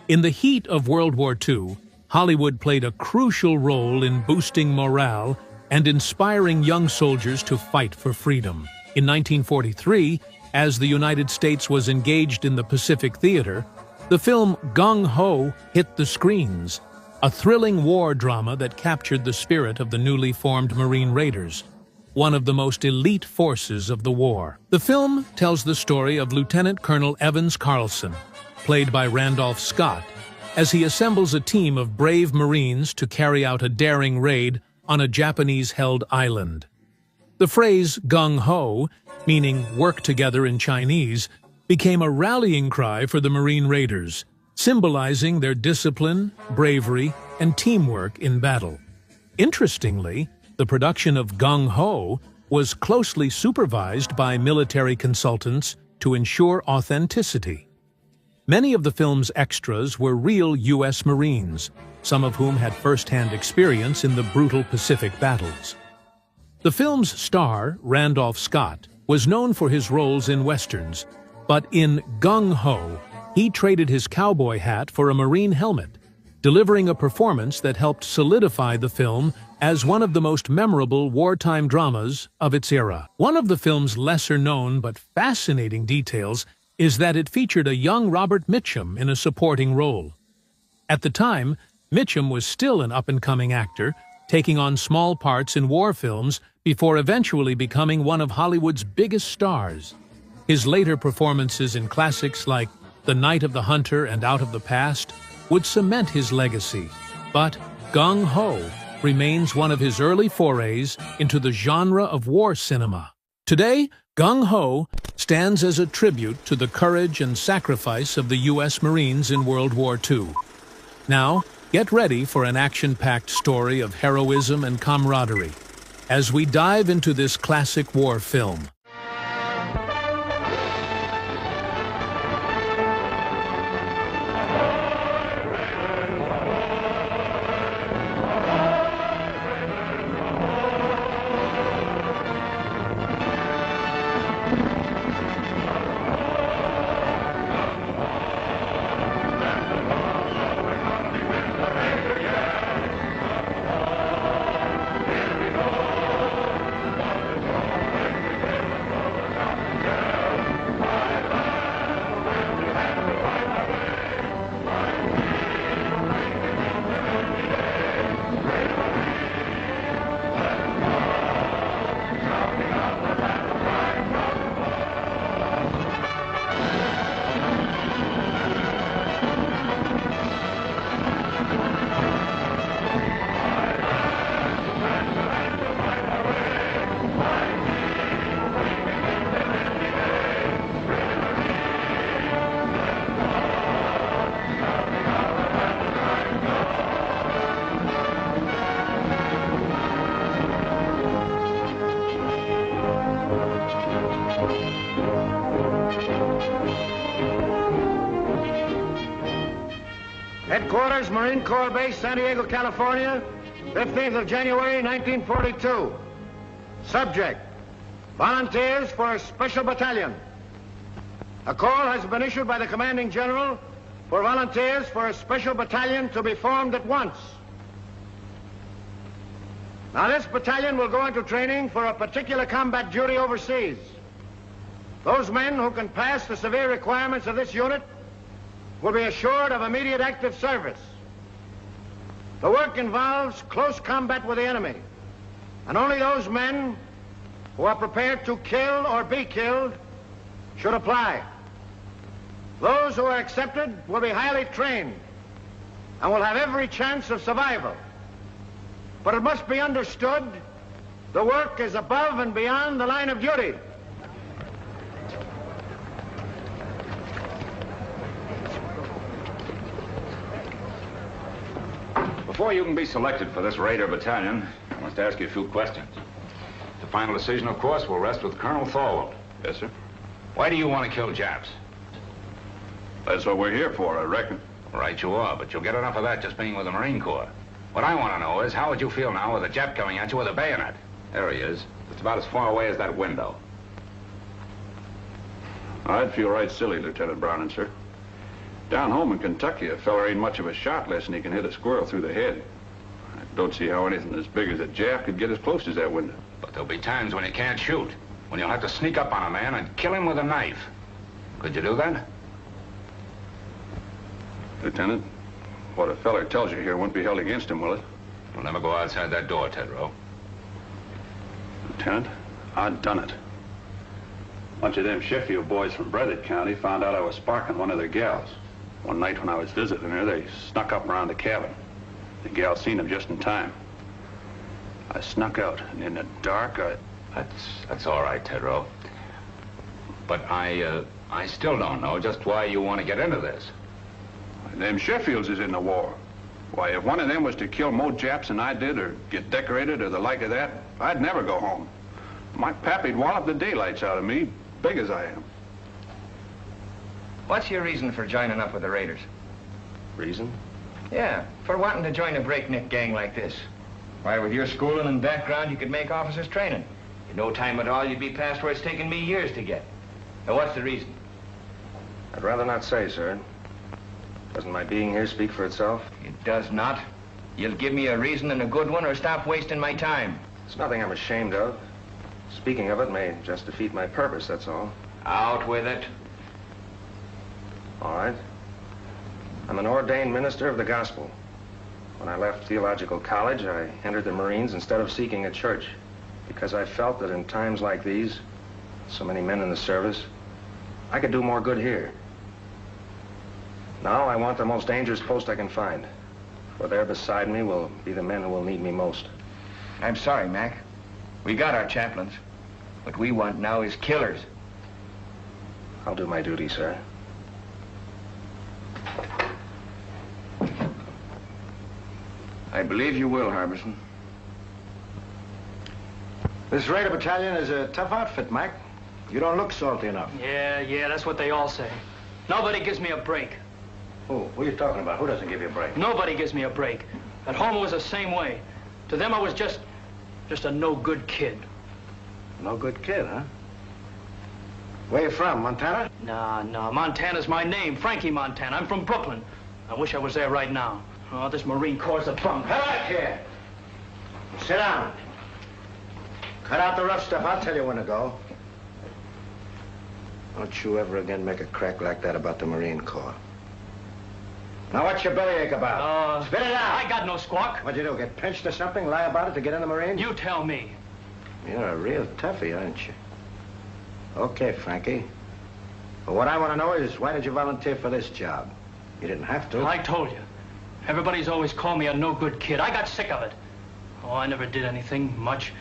In the heat of World War II, Hollywood played a crucial role in boosting morale and inspiring young soldiers to fight for freedom. In 1943, as the United States was engaged in the Pacific Theater, the film Gung Ho hit the screens, a thrilling war drama that captured the spirit of the newly formed Marine Raiders, one of the most elite forces of the war. The film tells the story of Lieutenant Colonel Evans Carlson, played by Randolph Scott, as he assembles a team of brave Marines to carry out a daring raid on a Japanese-held island. The phrase Gung Ho, meaning work together in Chinese, became a rallying cry for the Marine Raiders, symbolizing their discipline, bravery, and teamwork in battle. Interestingly, the production of Gung Ho was closely supervised by military consultants to ensure authenticity. Many of the film's extras were real U.S. Marines, some of whom had first-hand experience in the brutal Pacific battles. The film's star, Randolph Scott, was known for his roles in westerns, but in Gung Ho, he traded his cowboy hat for a Marine helmet, delivering a performance that helped solidify the film as one of the most memorable wartime dramas of its era. One of the film's lesser-known but fascinating details is that it featured a young Robert Mitchum in a supporting role. At the time, Mitchum was still an up-and-coming actor, taking on small parts in war films before eventually becoming one of Hollywood's biggest stars. His later performances in classics like The Night of the Hunter and Out of the Past would cement his legacy, but Gung Ho remains one of his early forays into the genre of war cinema. Today, Gung Ho stands as a tribute to the courage and sacrifice of the U.S. Marines in World War II. Now, get ready for an action-packed story of heroism and camaraderie as we dive into this classic war film. Headquarters, Marine Corps Base, San Diego, California, 15th of January, 1942. Subject, volunteers for a special battalion. A call has been issued by the commanding general for volunteers for a special battalion to be formed at once. Now, this battalion will go into training for a particular combat duty overseas. Those men who can pass the severe requirements of this unit will be assured of immediate active service. The work involves close combat with the enemy, and only those men who are prepared to kill or be killed should apply. Those who are accepted will be highly trained and will have every chance of survival. But it must be understood, the work is above and beyond the line of duty. Before you can be selected for this Raider battalion, I must ask you a few questions. The final decision, of course, will rest with Colonel Thorwald. Yes, sir. Why do you want to kill Japs? That's what we're here for, I reckon. Right you are, but you'll get enough of that just being with the Marine Corps. What I want to know is, how would you feel now with a Jap coming at you with a bayonet? There he is. It's about as far away as that window. I'd feel right silly, Lieutenant Browning, sir. Down home in Kentucky, a feller ain't much of a shot unless he can hit a squirrel through the head. I don't see how anything as big as a Jap could get as close as that window. But there'll be times when you can't shoot, when you'll have to sneak up on a man and kill him with a knife. Could you do that? Lieutenant, what a feller tells you here won't be held against him, will it? You'll never go outside that door, Tedrow. Lieutenant, I've done it. A bunch of them Sheffield boys from Breathitt County found out I was sparking one of their gals. One night when I was visiting her, they snuck up around the cabin. The gal seen them just in time. I snuck out, and in the dark, That's all right, Tedrow. But I still don't know just why you want to get into this. Them Sheffields is in the war. Why, if one of them was to kill more Japs than I did, or get decorated, or the like of that, I'd never go home. My pappy'd wallop the daylights out of me, big as I am. What's your reason for joining up with the Raiders? Reason? Yeah, for wanting to join a breakneck gang like this. Why, with your schooling and background, you could make officers training. In no time at all, you'd be past where it's taken me years to get. Now, what's the reason? I'd rather not say, sir. Doesn't my being here speak for itself? It does not. You'll give me a reason and a good one, or stop wasting my time. It's nothing I'm ashamed of. Speaking of it may just defeat my purpose, that's all. Out with it. All right. I'm an ordained minister of the gospel. When I left theological college, I entered the Marines instead of seeking a church, because I felt that in times like these, so many men in the service, I could do more good here. Now I want the most dangerous post I can find, for there beside me will be the men who will need me most. I'm sorry, Mac. We got our chaplains. What we want now is killers. I'll do my duty, sir. I believe you will, Harbison. This Raider battalion is a tough outfit, Mac. You don't look salty enough. Yeah, that's what they all say. Nobody gives me a break. Who are you talking about? Who doesn't give you a break? Nobody gives me a break. At home it was the same way. To them I was just a no-good kid. No good kid, huh? Where you from, Montana? No, Montana's my name, Frankie Montana. I'm from Brooklyn. I wish I was there right now. Oh, this Marine Corps' a bunk. Come back here. Sit down. Cut out the rough stuff. I'll tell you when to go. Don't you ever again make a crack like that about the Marine Corps. Now, what's your bellyache about? Spit it out. I got no squawk. What'd you do, get pinched or something? Lie about it to get in the Marines? You tell me. You're a real toughie, aren't you? Okay, Frankie. But what I want to know is, why did you volunteer for this job? You didn't have to. I told you. Everybody's always called me a no-good kid. I got sick of it. Oh, I never did anything much.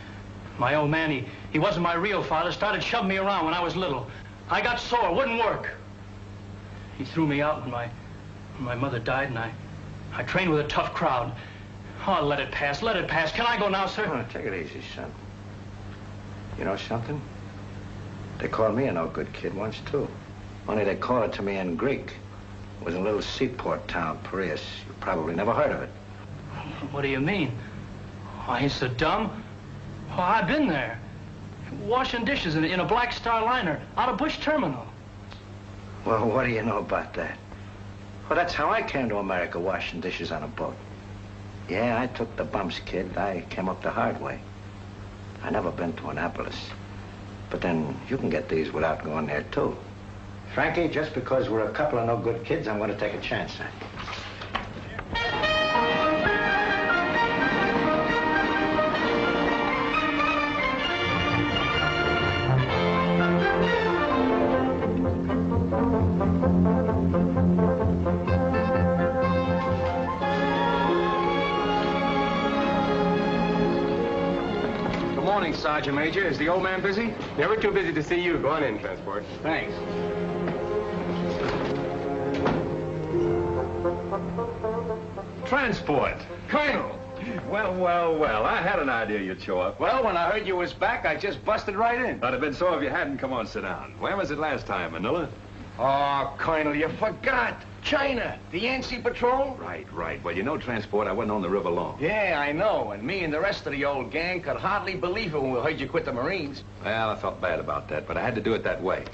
My old man, he wasn't my real father, started shoving me around when I was little. I got sore, wouldn't work. He threw me out when my mother died, and I trained with a tough crowd. Oh, let it pass, let it pass. Can I go now, sir? Oh, take it easy, son. You know something? They called me a no-good kid once, too. Only they called it to me in Greek. It was in a little seaport town, Piraeus. You probably never heard of it. What do you mean? Oh, I ain't so dumb. Oh, I've been there. Washing dishes in a Black Star liner out of Bush Terminal. Well, what do you know about that? Well, that's how I came to America, washing dishes on a boat. Yeah, I took the bumps, kid. I came up the hard way. I never been to Annapolis. But then you can get these without going there, too. Frankie, just because we're a couple of no-good kids, I'm going to take a chance on you. Sergeant Major, is the old man busy? Never too busy to see you. Go on in, Transport. Thanks. Transport. Colonel! Well, I had an idea you'd show up. Well, when I heard you was back, I just busted right in. I'd have been so if you hadn't. Come on, sit down. Where was it last time, Manila? Oh, Colonel, you forgot. China, the Yancey Patrol. Right. Well, you know, Transport, I wasn't on the river long. Yeah, I know. And me and the rest of the old gang could hardly believe it when we heard you quit the Marines. Well, I felt bad about that, but I had to do it that way.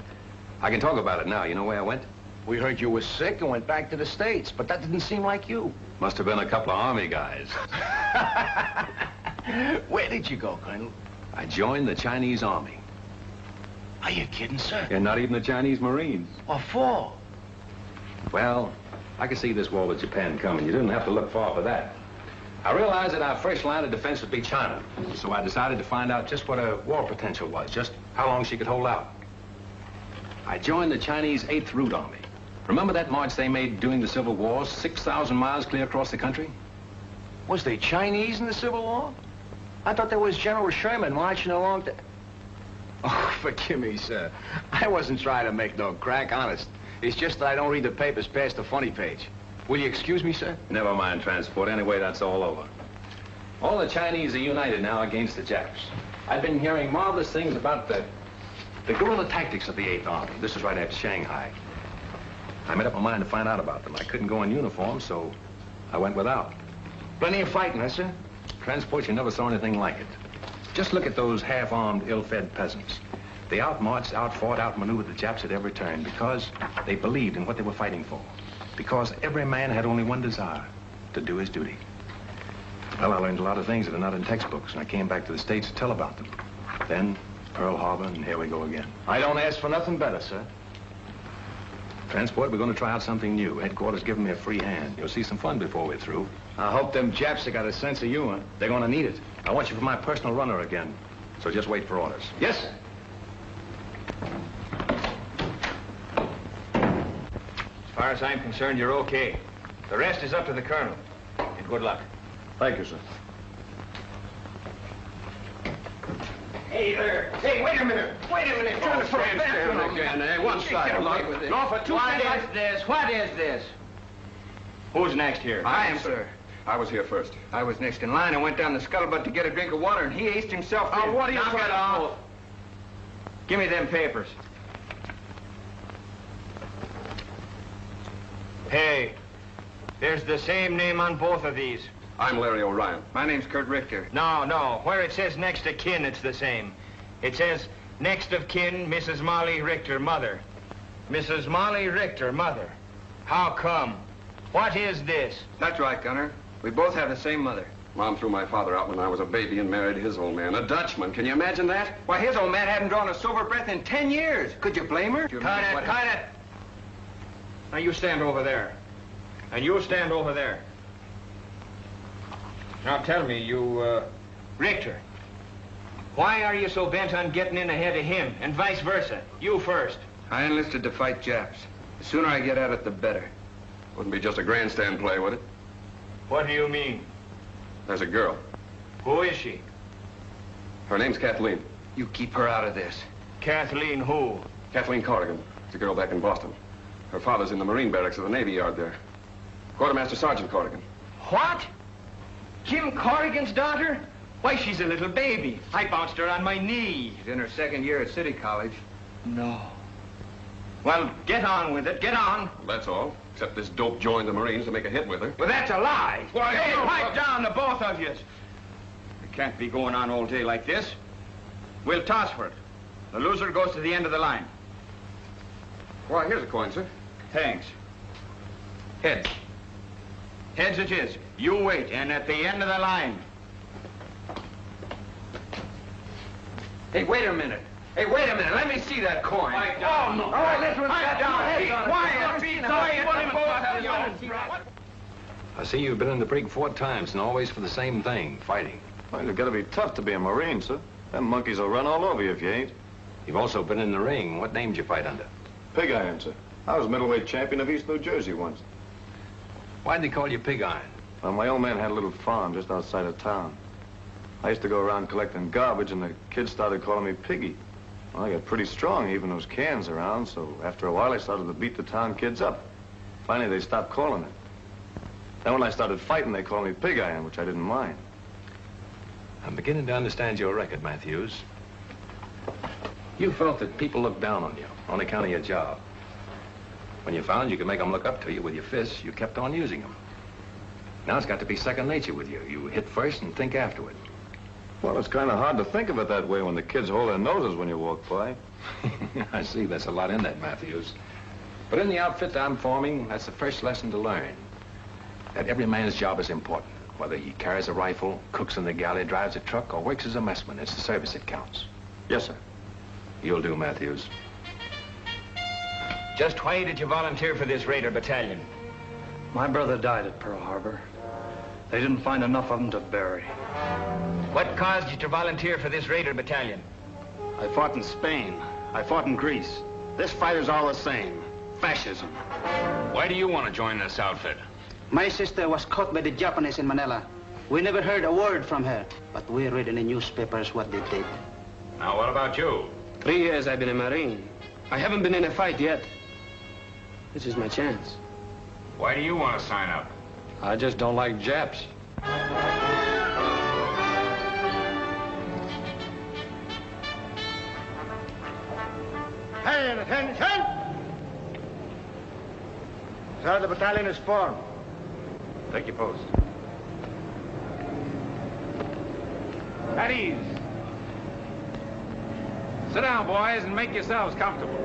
I can talk about it now. You know where I went? We heard you were sick and went back to the States, but that didn't seem like you. Must have been a couple of Army guys. Where did you go, Colonel? I joined the Chinese Army. Are you kidding, sir? And not even the Chinese Marines. What for? Well, I could see this war with Japan coming. You didn't have to look far for that. I realized that our first line of defense would be China. So I decided to find out just what her war potential was, just how long she could hold out. I joined the Chinese 8th Route Army. Remember that march they made during the Civil War, 6,000 miles clear across the country? Was they Chinese in the Civil War? I thought there was General Sherman marching along to... Oh, forgive me, sir. I wasn't trying to make no crack, honest. It's just that I don't read the papers past the funny page. Will you excuse me, sir? Never mind transport. Anyway, that's all over. All the Chinese are united now against the Japs. I've been hearing marvelous things about the guerrilla tactics of the 8th Army. This is right after Shanghai. I made up my mind to find out about them. I couldn't go in uniform, so I went without. Plenty of fighting, huh, sir? Transport, you never saw anything like it. Just look at those half-armed, ill-fed peasants. They outmarched, outfought, outmaneuvered the Japs at every turn because they believed in what they were fighting for. Because every man had only one desire, to do his duty. Well, I learned a lot of things that are not in textbooks, and I came back to the States to tell about them. Then, Pearl Harbor, and here we go again. I don't ask for nothing better, sir. Transport, we're going to try out something new. Headquarters giving me a free hand. You'll see some fun before we're through. I hope them Japs have got a sense of humor. They're going to need it. I want you for my personal runner again, so just wait for orders. Yes, sir. As far as I'm concerned, you're okay. The rest is up to the colonel. And good luck. Thank you, sir. Hey there. Hey, wait a minute. Wait a minute. Trying to put a bathroom again, eh? One side. No, for two What is this? What is this? Who's next here? I am, sir. I was here first. I was next in line. I went down the scuttlebutt to get a drink of water, and he aced himself in. Oh, what are you trying to pull? Give me them papers. Hey, there's the same name on both of these. I'm Larry O'Ryan. My name's Kurt Richter. No. Where it says next of kin, it's the same. It says next of kin, Mrs. Molly Richter, mother. Mrs. Molly Richter, mother. How come? What is this? That's right, Gunner. We both have the same mother. Mom threw my father out when I was a baby and married his old man, a Dutchman. Can you imagine that? Why, his old man hadn't drawn a sober breath in 10 years. Could you blame her? Cut it. Now you stand over there. And you stand over there. Now tell me, you, Richter, why are you so bent on getting in ahead of him, and vice versa? You first. I enlisted to fight Japs. The sooner I get at it, the better. Wouldn't be just a grandstand play, would it? What do you mean? There's a girl. Who is she? Her name's Kathleen. You keep her out of this. Kathleen who? Kathleen Corrigan. It's a girl back in Boston. Her father's in the Marine barracks of the Navy Yard there. Quartermaster Sergeant Corrigan. What? Jim Corrigan's daughter? Why, she's a little baby. I bounced her on my knee. She's in her second year at City College. No. Well, get on with it. Get on. Well, that's all. Except this dope joined the Marines to make a hit with her. Well, that's a lie. Why, hey, no, pipe down, the both of you. It can't be going on all day like this. We'll toss for it. The loser goes to the end of the line. Why, here's a coin, sir. Thanks. Heads. Heads it is. You wait, and at the end of the line. Hey, wait a minute. Hey, wait a minute. Let me see that coin. Oh, no. All right, let's Pipe down. Hey, quiet. I see you've been in the brig 4 times, and always for the same thing, fighting. Well, you've got to be tough to be a Marine, sir. Them monkeys will run all over you if you ain't. You've also been in the ring. What name did you fight under? Pig Iron, sir. I was middleweight champion of East New Jersey once. Why'd they call you Pig Iron? Well, my old man had a little farm just outside of town. I used to go around collecting garbage, and the kids started calling me Piggy. Well, I got pretty strong, even those cans around, so after a while I started to beat the town kids up. Finally, they stopped calling it. Then when I started fighting, they called me Pig Iron, which I didn't mind. I'm beginning to understand your record, Matthews. You felt that people looked down on you on account of your job. When you found you could make them look up to you with your fists, you kept on using them. Now it's got to be second nature with you. You hit first and think afterward. Well, it's kind of hard to think of it that way when the kids hold their noses when you walk by. I see. There's a lot in that, Matthews. But in the outfit that I'm forming, that's the first lesson to learn. That every man's job is important. Whether he carries a rifle, cooks in the galley, drives a truck, or works as a messman, it's the service that counts. Yes, sir. You'll do, Matthews. Just why did you volunteer for this Raider battalion? My brother died at Pearl Harbor. They didn't find enough of them to bury. What caused you to volunteer for this Raider battalion? I fought in Spain. I fought in Greece. This fight is all the same. Fascism. Why do you want to join this outfit? My sister was caught by the Japanese in Manila. We never heard a word from her, but we read in the newspapers what they did. Now, what about you? 3 years I've been a Marine. I haven't been in a fight yet. This is my chance. Why do you want to sign up? I just don't like Japs. Hey, attention! Sir, the battalion is formed. Take your post. At ease. Sit down, boys, and make yourselves comfortable.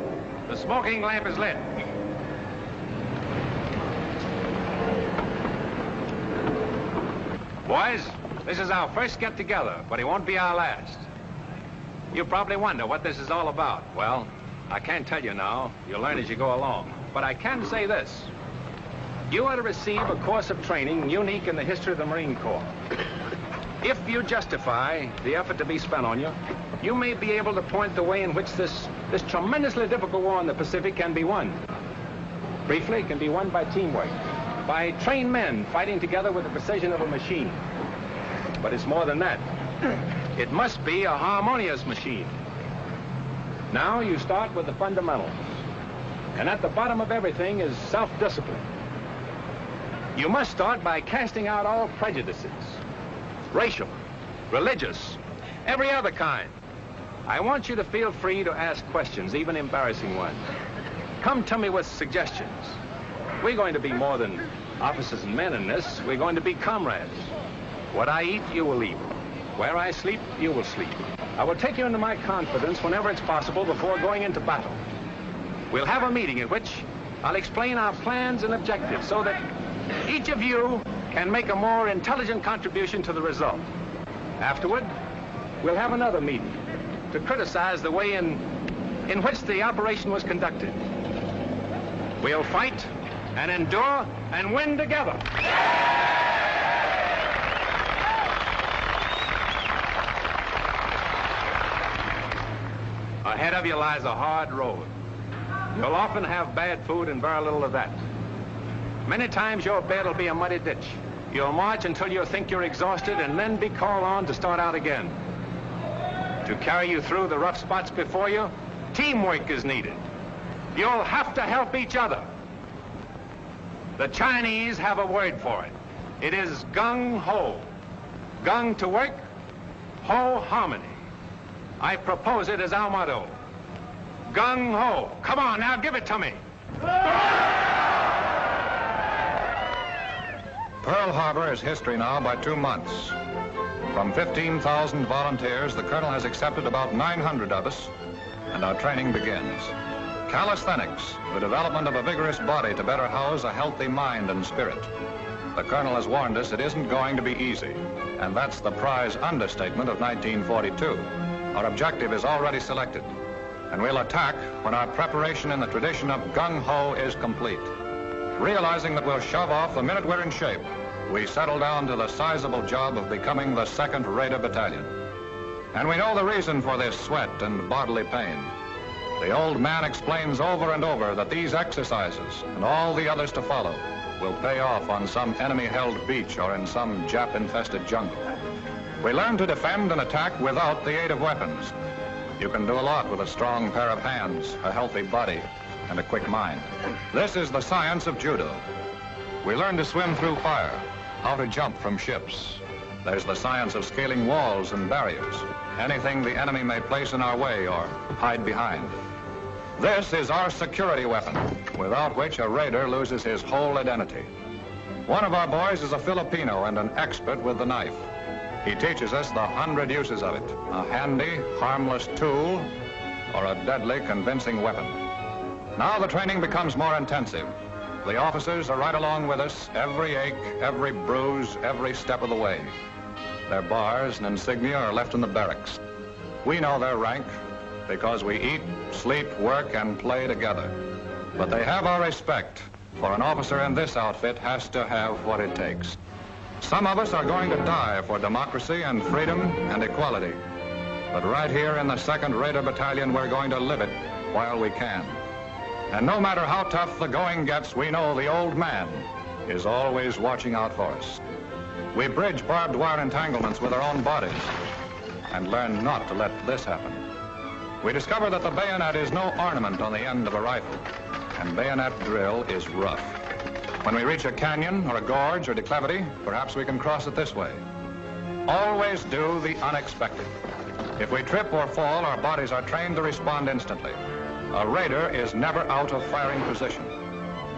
The smoking lamp is lit. Boys, this is our first get-together, but it won't be our last. You probably wonder what this is all about. Well, I can't tell you now. You'll learn as you go along. But I can say this. You are to receive a course of training unique in the history of the Marine Corps. If you justify the effort to be spent on you, you may be able to point the way in which this tremendously difficult war in the Pacific can be won. Briefly, it can be won by teamwork, by trained men fighting together with the precision of a machine. But it's more than that. It must be a harmonious machine. Now you start with the fundamentals. And at the bottom of everything is self-discipline. You must start by casting out all prejudices. Racial, religious, every other kind. I want you to feel free to ask questions, even embarrassing ones. Come to me with suggestions. We're going to be more than officers and men in this. We're going to be comrades. What I eat, you will eat. Where I sleep, you will sleep. I will take you into my confidence whenever it's possible before going into battle. We'll have a meeting in which I'll explain our plans and objectives so that each of you can make a more intelligent contribution to the result. Afterward, we'll have another meeting to criticize the way in which the operation was conducted. We'll fight and endure and win together. Ahead of you lies a hard road. You'll often have bad food and very little of that. Many times your bed will be a muddy ditch. You'll march until you think you're exhausted and then be called on to start out again. To carry you through the rough spots before you, teamwork is needed. You'll have to help each other. The Chinese have a word for it. It is Gung Ho. Gung to work, Ho harmony. I propose it as our motto. Gung Ho. Come on, now give it to me. Pearl Harbor is history now by 2 months. From 15,000 volunteers, the Colonel has accepted about 900 of us, and our training begins. Calisthenics, the development of a vigorous body to better house a healthy mind and spirit. The Colonel has warned us it isn't going to be easy, and that's the prize understatement of 1942. Our objective is already selected, and we'll attack when our preparation in the tradition of Gung Ho is complete. Realizing that we'll shove off the minute we're in shape, we settle down to the sizable job of becoming the 2nd Raider Battalion. And we know the reason for this sweat and bodily pain. The old man explains over and over that these exercises, and all the others to follow, will pay off on some enemy-held beach or in some Jap-infested jungle. We learn to defend and attack without the aid of weapons. You can do a lot with a strong pair of hands, a healthy body, and a quick mind. This is the science of judo. We learn to swim through fire, how to jump from ships. There's the science of scaling walls and barriers, anything the enemy may place in our way or hide behind. This is our security weapon, without which a raider loses his whole identity. One of our boys is a Filipino and an expert with the knife. He teaches us the 100 uses of it, a handy, harmless tool, or a deadly, convincing weapon. Now the training becomes more intensive. The officers are right along with us, every ache, every bruise, every step of the way. Their bars and insignia are left in the barracks. We know their rank because we eat, sleep, work, and play together. But they have our respect, for an officer in this outfit has to have what it takes. Some of us are going to die for democracy and freedom and equality. But right here in the 2nd Raider Battalion, we're going to live it while we can. And no matter how tough the going gets, we know the old man is always watching out for us. We bridge barbed wire entanglements with our own bodies and learn not to let this happen. We discover that the bayonet is no ornament on the end of a rifle, and bayonet drill is rough. When we reach a canyon or a gorge or declivity, perhaps we can cross it this way. Always do the unexpected. If we trip or fall, our bodies are trained to respond instantly. A raider is never out of firing position,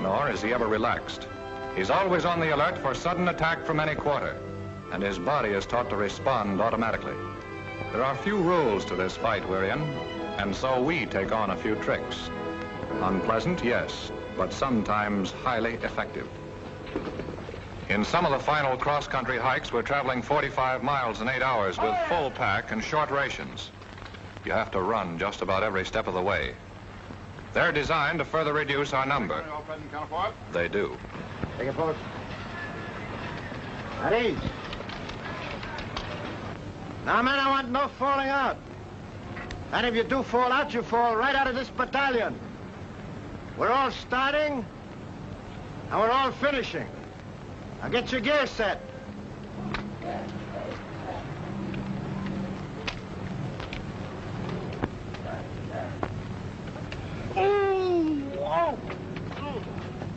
nor is he ever relaxed. He's always on the alert for sudden attack from any quarter, and his body is taught to respond automatically. There are few rules to this fight we're in, and so we take on a few tricks. Unpleasant, yes, but sometimes highly effective. In some of the final cross-country hikes, we're traveling 45 miles in 8 hours with full pack and short rations. You have to run just about every step of the way. They're designed to further reduce our number. They do. Take a post. At ease. Now, men, I want no falling out. And if you do fall out, you fall right out of this battalion. We're all starting, and we're all finishing. Now get your gear set.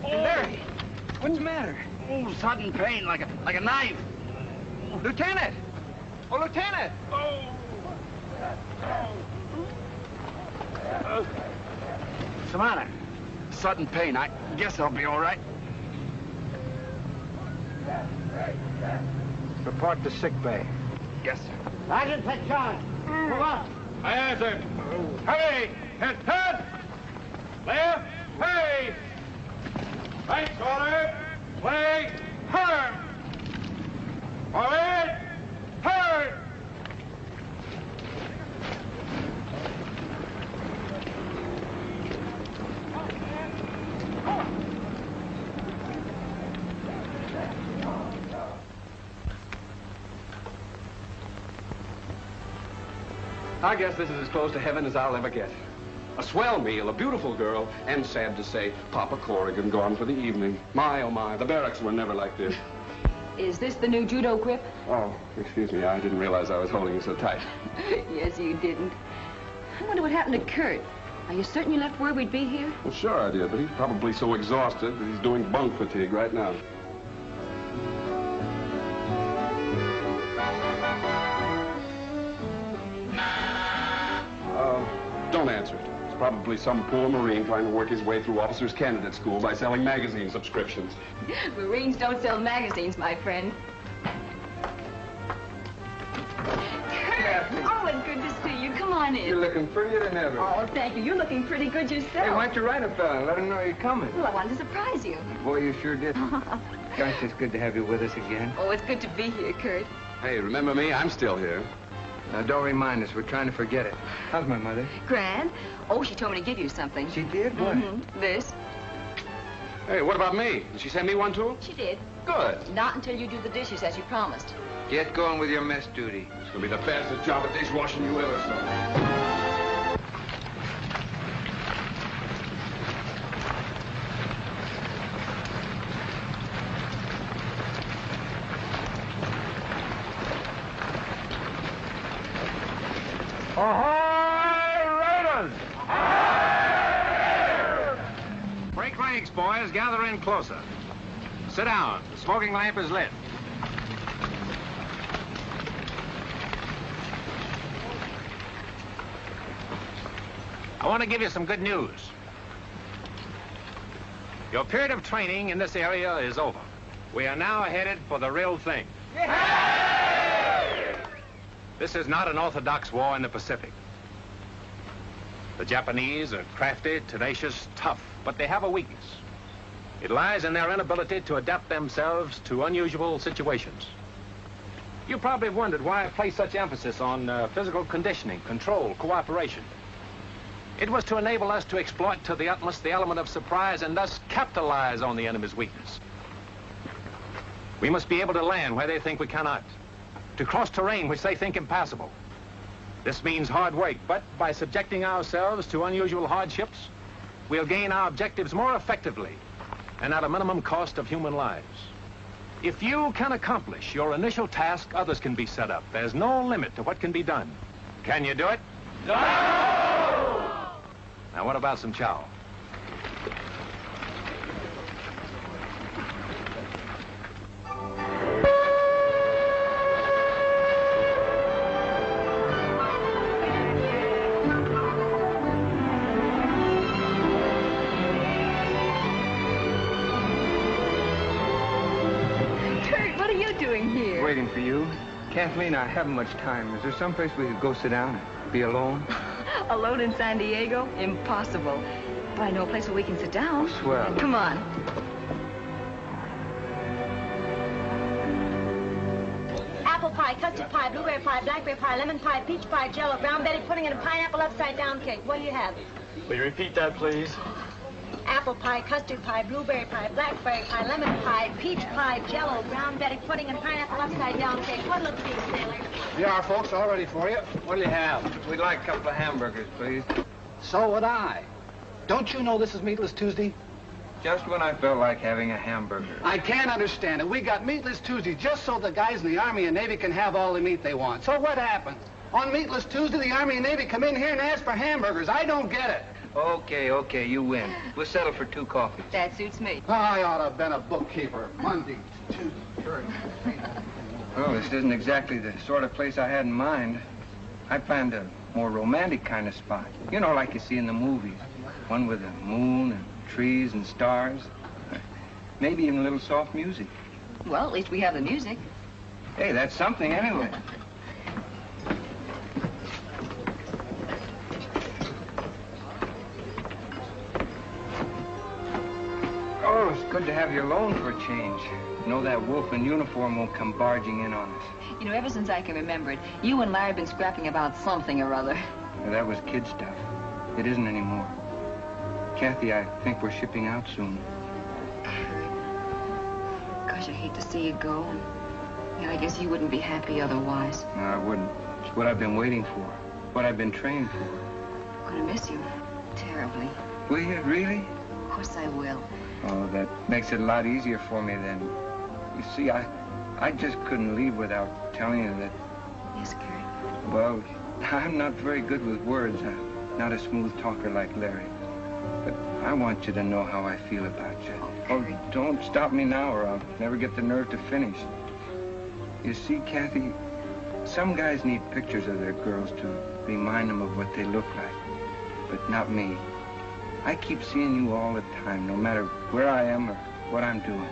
Beery, what's the matter? Oh, sudden pain, like a knife. Lieutenant! Oh, Lieutenant! What's the matter? Sudden pain. I guess I'll be all right. Report to sick bay. Yes, sir. Sergeant, take charge. Move on. I answer. Hurry! Head! Left! Hey! Right shoulder! Leg! Turn! Forward! Turn! I guess this is as close to heaven as I'll ever get. A swell meal, a beautiful girl, and sad to say, Papa Corrigan gone for the evening. My, oh my, the barracks were never like this. Is this the new judo grip? Oh, excuse me, I didn't realize I was holding you so tight. Yes, you didn't. I wonder what happened to Kurt. Are you certain you left word we'd be here? Well, sure I did, but he's probably so exhausted that he's doing bunk fatigue right now. Don't answer it. It's probably some poor Marine trying to work his way through officers' candidate school by selling magazine subscriptions. Marines don't sell magazines, my friend. Kurt! Oh, it's good to see you. Come on in. You're looking prettier than ever. Oh, thank you. You're looking pretty good yourself. Hey, why don't you write a fella and let him know you're coming? Well, I wanted to surprise you. Boy, you sure did. Gosh, it's good to have you with us again. Oh, it's good to be here, Kurt. Hey, remember me? I'm still here. Now, don't remind us. We're trying to forget it. How's my mother? Grand. Oh, she told me to give you something. She did? What? This. Hey, what about me? Did she send me one, too? She did. Good. Not until you do the dishes as you promised. Get going with your mess duty. It's gonna be the fastest job of dishwashing you ever saw. Break ranks, boys. Gather in closer. Sit down. The smoking lamp is lit. I want to give you some good news. Your period of training in this area is over. We are now headed for the real thing. This is not an orthodox war in the Pacific. The Japanese are crafty, tenacious, tough, but they have a weakness. It lies in their inability to adapt themselves to unusual situations. You probably have wondered why I place such emphasis on physical conditioning, control, cooperation. It was to enable us to exploit to the utmost the element of surprise and thus capitalize on the enemy's weakness. We must be able to land where they think we cannot, to cross terrain which they think impassable. This means hard work, but by subjecting ourselves to unusual hardships, we'll gain our objectives more effectively and at a minimum cost of human lives. If you can accomplish your initial task, others can be set up. There's no limit to what can be done. Can you do it? No! Now, what about some chow? Waiting for you. Kathleen, I haven't much time. Is there someplace we could go sit down and be alone? Alone in San Diego? Impossible. But I know a place where we can sit down. Oh, swell. Come on. Apple pie, custard pie, blueberry pie, blackberry pie, lemon pie, peach pie, jello, brown Betty pudding, and a pineapple upside-down cake. What do you have? Will you repeat that, please? Apple pie, custard pie, blueberry pie, blackberry pie, lemon pie, peach pie, jello, brown Betty pudding, and pineapple upside-down cake. What looks good, Sailor? Here are, folks, all ready for you. What'll you have? We'd like a couple of hamburgers, please. So would I. Don't you know this is Meatless Tuesday? Just when I felt like having a hamburger. I can't understand it. We got Meatless Tuesday just so the guys in the Army and Navy can have all the meat they want. So what happens? On Meatless Tuesday, the Army and Navy come in here and ask for hamburgers. I don't get it. Okay, you win. We'll settle for 2 coffees. That suits me. I ought to have been a bookkeeper. Monday, Tuesday, Thursday. Well, this isn't exactly the sort of place I had in mind. I planned a more romantic kind of spot. You know, like you see in the movies. One with a moon and trees and stars. Maybe even a little soft music. Well, at least we have the music. Hey, that's something anyway. Oh, it's good to have you alone for a change. You know, that wolf in uniform won't come barging in on us. You know, ever since I can remember it, you and Larry have been scrapping about something or other. Well, that was kid stuff. It isn't anymore. Kathy, I think we're shipping out soon. Gosh, I hate to see you go. Yeah, I guess you wouldn't be happy otherwise. No, I wouldn't. It's what I've been waiting for. What I've been trained for. I'm gonna miss you. Terribly. Will you, really? Of course I will. Oh, that makes it a lot easier for me then. You see, I just couldn't leave without telling you that... Yes, Kurt? Well, I'm not very good with words. I'm not a smooth talker like Larry. But I want you to know how I feel about you. Oh, don't stop me now or I'll never get the nerve to finish. You see, Kathy, some guys need pictures of their girls to remind them of what they look like. But not me. I keep seeing you all the time, no matter where I am or what I'm doing.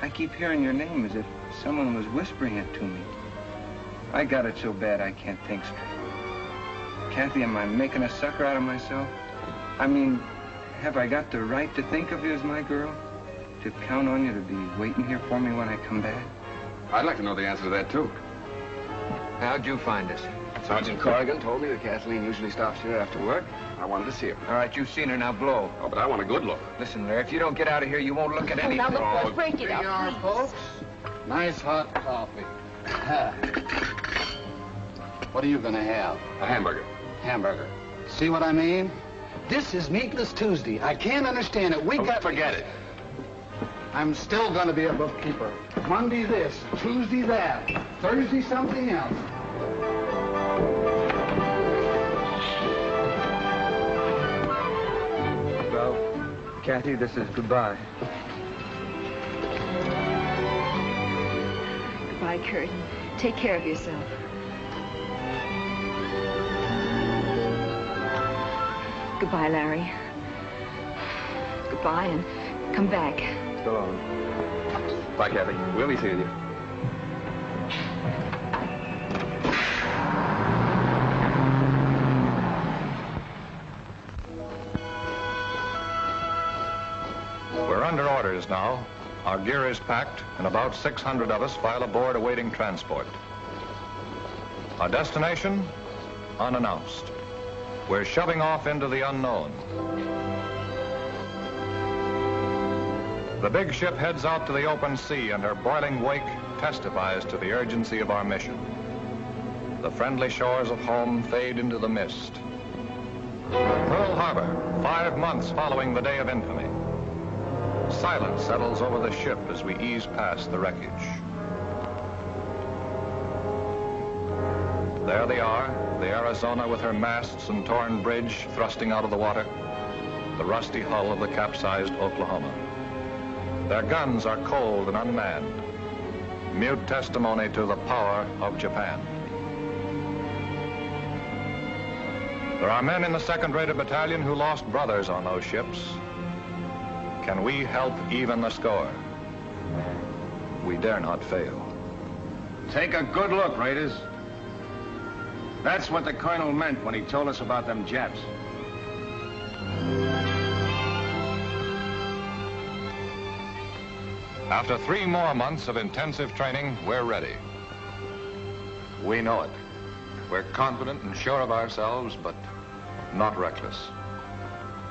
I keep hearing your name as if someone was whispering it to me. I got it so bad I can't think straight. Kathy, am I making a sucker out of myself? I mean, have I got the right to think of you as my girl? To count on you to be waiting here for me when I come back? I'd like to know the answer to that, too. How'd you find us? Sergeant Corrigan told me that Kathleen usually stops here after work. I wanted to see her. All right, you've seen her, now blow. Oh, but I want a good look. Listen, Larry, if you don't get out of here, you won't look at anything. Now look, Oh, break it Here up, you are, please. folks. Nice hot coffee. What are you gonna have? A hamburger. Hamburger. See what I mean? This is Meatless Tuesday. I can't understand it. We got... Forget it. I'm still gonna be a bookkeeper. Monday this, Tuesday that, Thursday something else. Well, Kathy, this is goodbye. Goodbye, Kurt. Take care of yourself. Goodbye, Larry. Goodbye, and come back. So long. Bye, Kathy. We'll be seeing you. years now, our gear is packed, and about 600 of us file aboard awaiting transport. Our destination? Unannounced. We're shoving off into the unknown. The big ship heads out to the open sea, and her boiling wake testifies to the urgency of our mission. The friendly shores of home fade into the mist. Pearl Harbor, 5 months following the day of infamy. Silence settles over the ship as we ease past the wreckage. There they are, the Arizona with her masts and torn bridge thrusting out of the water, the rusty hull of the capsized Oklahoma. Their guns are cold and unmanned, mute testimony to the power of Japan. There are men in the 2nd Rated Battalion who lost brothers on those ships. Can we help even the score? We dare not fail. Take a good look, Raiders. That's what the colonel meant when he told us about them Japs. After 3 more months of intensive training, we're ready. We know it. We're confident and sure of ourselves, but not reckless.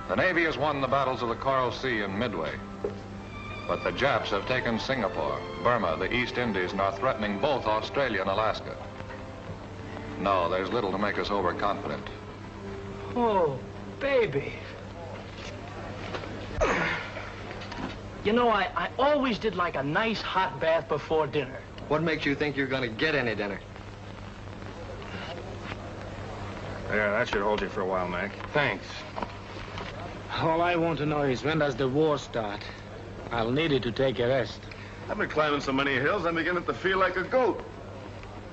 The Navy has won the battles of the Coral Sea and Midway, but the Japs have taken Singapore, Burma, the East Indies, and are threatening both Australia and Alaska. No, there's little to make us overconfident. Oh, baby. You know, I always did like a nice hot bath before dinner. What makes you think you're going to get any dinner? Yeah, that should hold you for a while, Mac. Thanks. All I want to know is when does the war start? I'll need it to take a rest. I've been climbing so many hills, I'm beginning to feel like a goat.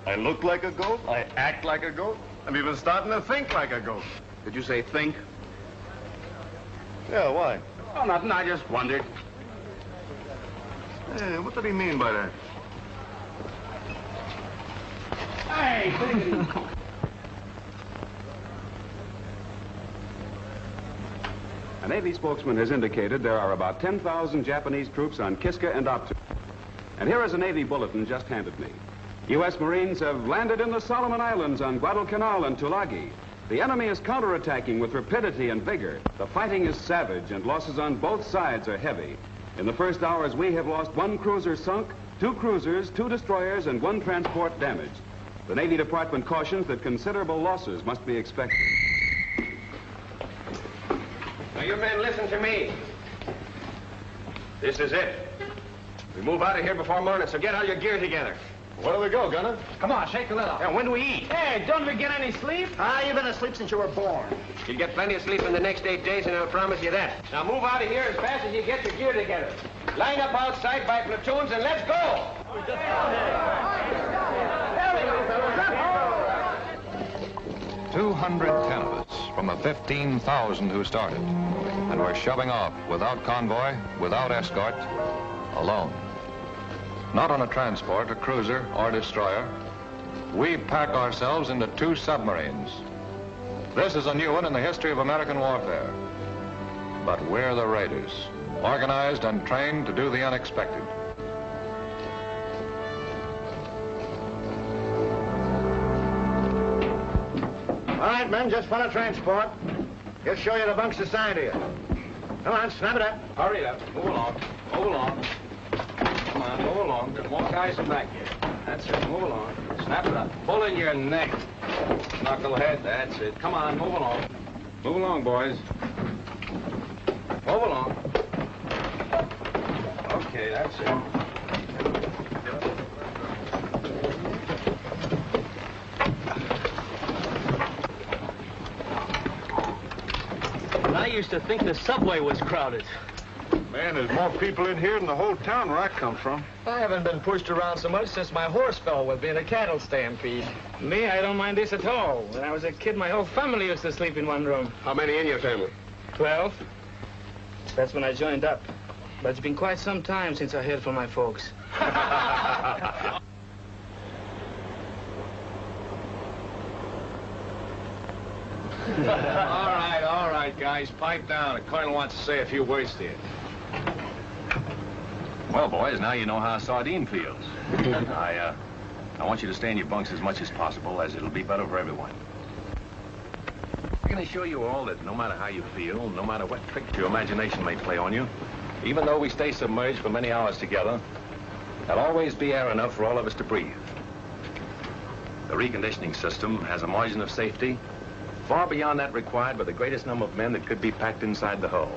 I look like a goat, I act like a goat, I'm even starting to think like a goat. Did you say think? Yeah, why? Oh, nothing, I just wondered. Hey, what did he mean by that? Hey, A Navy spokesman has indicated there are about 10,000 Japanese troops on Kiska and Attu. And here is a Navy bulletin just handed me. U.S. Marines have landed in the Solomon Islands on Guadalcanal and Tulagi. The enemy is counterattacking with rapidity and vigor. The fighting is savage and losses on both sides are heavy. In the first hours, we have lost 1 cruiser sunk, 2 cruisers, 2 destroyers, and 1 transport damaged. The Navy Department cautions that considerable losses must be expected. Now, you men, listen to me. This is it. We move out of here before morning, so get all your gear together. Where do we go, Gunner? Come on, shake the lid off. Yeah, when do we eat? Hey, don't we get any sleep? You've been asleep since you were born. You'll get plenty of sleep in the next 8 days, and I'll promise you that. Now, move out of here as fast as you get your gear together. Line up outside by platoons, and let's go! 210 of us from the 15,000 who started, and we're shoving off without convoy, without escort, alone. Not on a transport, a cruiser, or destroyer. We pack ourselves into 2 submarines. This is a new one in the history of American warfare. But we're the Raiders, organized and trained to do the unexpected. All right, men, just follow transport. He'll show you the bunks assigned to you. Come on, snap it up. Hurry up. Move along. Move along. Come on, move along. There's more guys in back here. That's it. Move along. Snap it up. Pull in your neck. Knucklehead. That's it. Come on, move along. Move along, boys. Move along. Okay, that's it. I used to think the subway was crowded. Man, there's more people in here than the whole town where I come from. I haven't been pushed around so much since my horse fell with me in a cattle stampede. Me, I don't mind this at all. When I was a kid, my whole family used to sleep in one room. How many in your family? 12. That's when I joined up. But it's been quite some time since I heard from my folks. All right, guys, pipe down. The colonel wants to say a few words to you. Well, boys, now you know how a sardine feels. I want you to stay in your bunks as much as possible, as it'll be better for everyone. I can assure you all that no matter how you feel, no matter what tricks your imagination may play on you, even though we stay submerged for many hours together, there'll always be air enough for all of us to breathe. The reconditioning system has a margin of safety far beyond that required by the greatest number of men that could be packed inside the hull.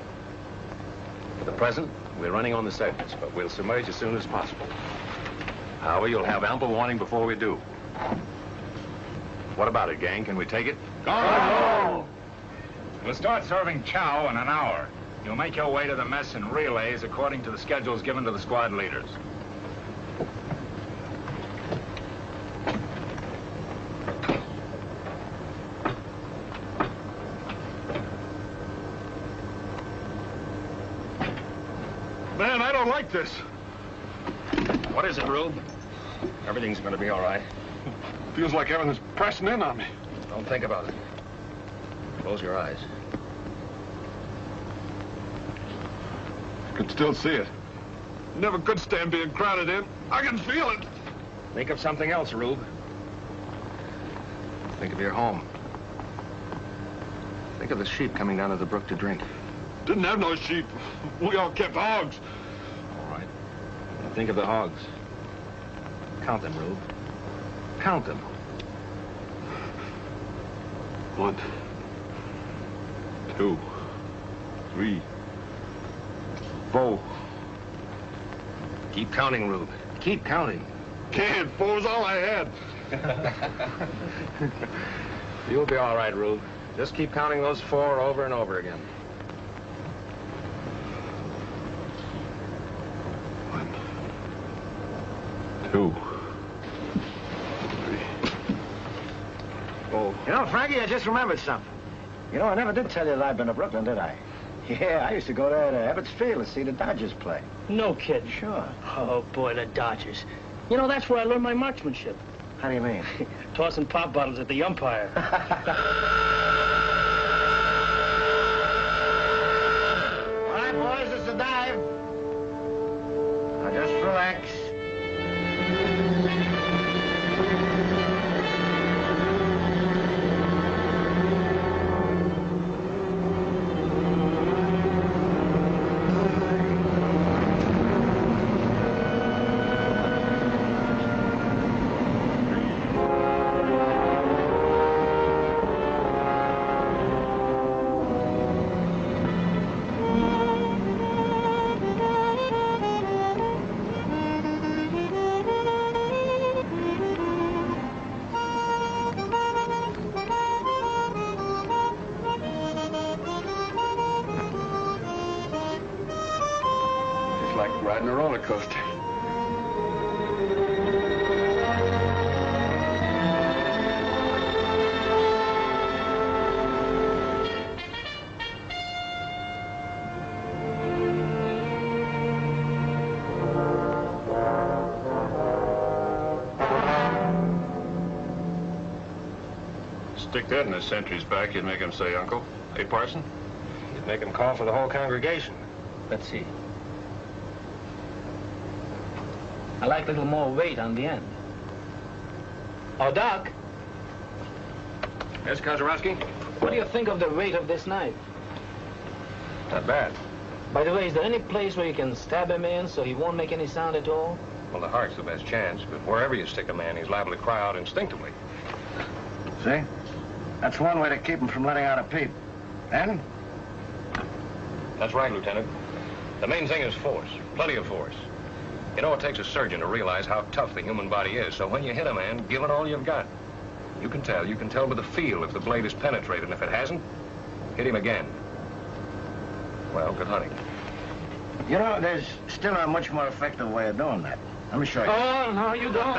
For the present, we're running on the surface, but we'll submerge as soon as possible. However, you'll have ample warning before we do. What about it, gang? Can we take it? Go! We'll start serving chow in an hour. You'll make your way to the mess in relays according to the schedules given to the squad leaders. Man, I don't like this. What is it, Rube? Everything's going to be all right. Feels like everything's pressing in on me. Don't think about it. Close your eyes. I can still see it. Never could stand being crowded in. I can feel it. Think of something else, Rube. Think of your home. Think of the sheep coming down to the brook to drink. Didn't have no sheep. We all kept hogs. All right. Now think of the hogs. Count them, Rube. Count them. 1, 2, 3, 4. Keep counting, Rube. Keep counting. Can't. 4's all I had. You'll be all right, Rube. Just keep counting those 4 over and over again. 1, 2, 3, 4. You know, Frankie, I just remembered something. You know, I never did tell you that I've been to Brooklyn, did I? Yeah, I used to go there to Ebbets Field to see the Dodgers play. No kidding. Sure. Oh, boy, the Dodgers. You know, that's where I learned my marksmanship. How do you mean? Tossing pop bottles at the umpire. All right, boys, it's a dive. Now just relax. Riding a roller coaster. Stick that in his sentry's back, you'd make him say, Uncle. Hey, Parson? You'd make him call for the whole congregation. Let's see. I like a little more weight on the end. Oh, Doc. Yes, Kozarowski? What do you think of the weight of this knife? Not bad. By the way, is there any place where you can stab him in so he won't make any sound at all? Well, the heart's the best chance, but wherever you stick a man, he's liable to cry out instinctively. See? That's one way to keep him from letting out a peep. And? That's right, Lieutenant. The main thing is force. Plenty of force. You know, it takes a surgeon to realize how tough the human body is, so when you hit a man, give it all you've got. You can tell by the feel if the blade is penetrated, and if it hasn't, hit him again. Well, good hunting. You know, there's still a much more effective way of doing that. Let me show you. Oh, no, you don't.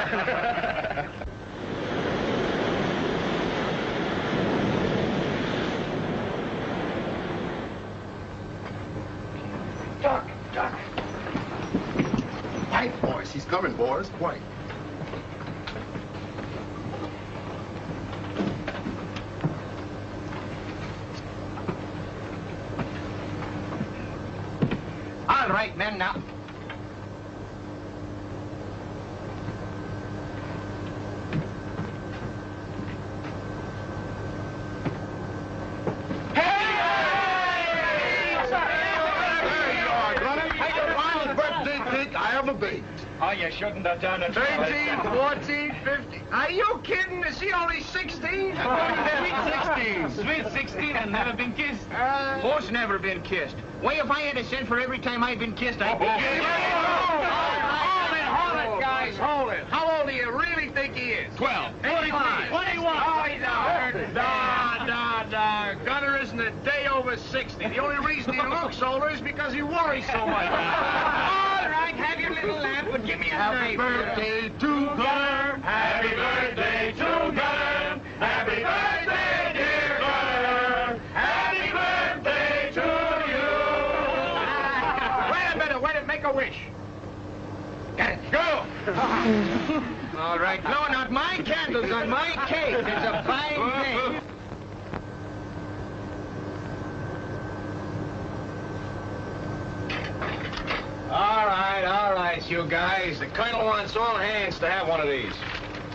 Doc. White, boys. He's coming, boys. White. All right, men, now. shouldn't have done it. 13, 14, 15. Are you kidding? Is he only 16? Sweet 16. Sweet 16 and never been kissed. Who's never been kissed? Why, if I had a cent for every time I've been kissed, I'd be Hold it, guys, hold it. How old do you really think he is? 12. 25. 21. Oh, he's out. Nah. Gunner isn't a day over 60. The only reason he looks older is because he worries so much. All right, have your little laugh, but give me a happy birthday to Gunner. Happy birthday to Gunner. Happy birthday, dear Gunner. Happy birthday to you. Wait a minute, make a wish. Get it, go. All right, no, not my candles on my cake. It's a fine cake. All right, you guys. The colonel wants all hands to have one of these.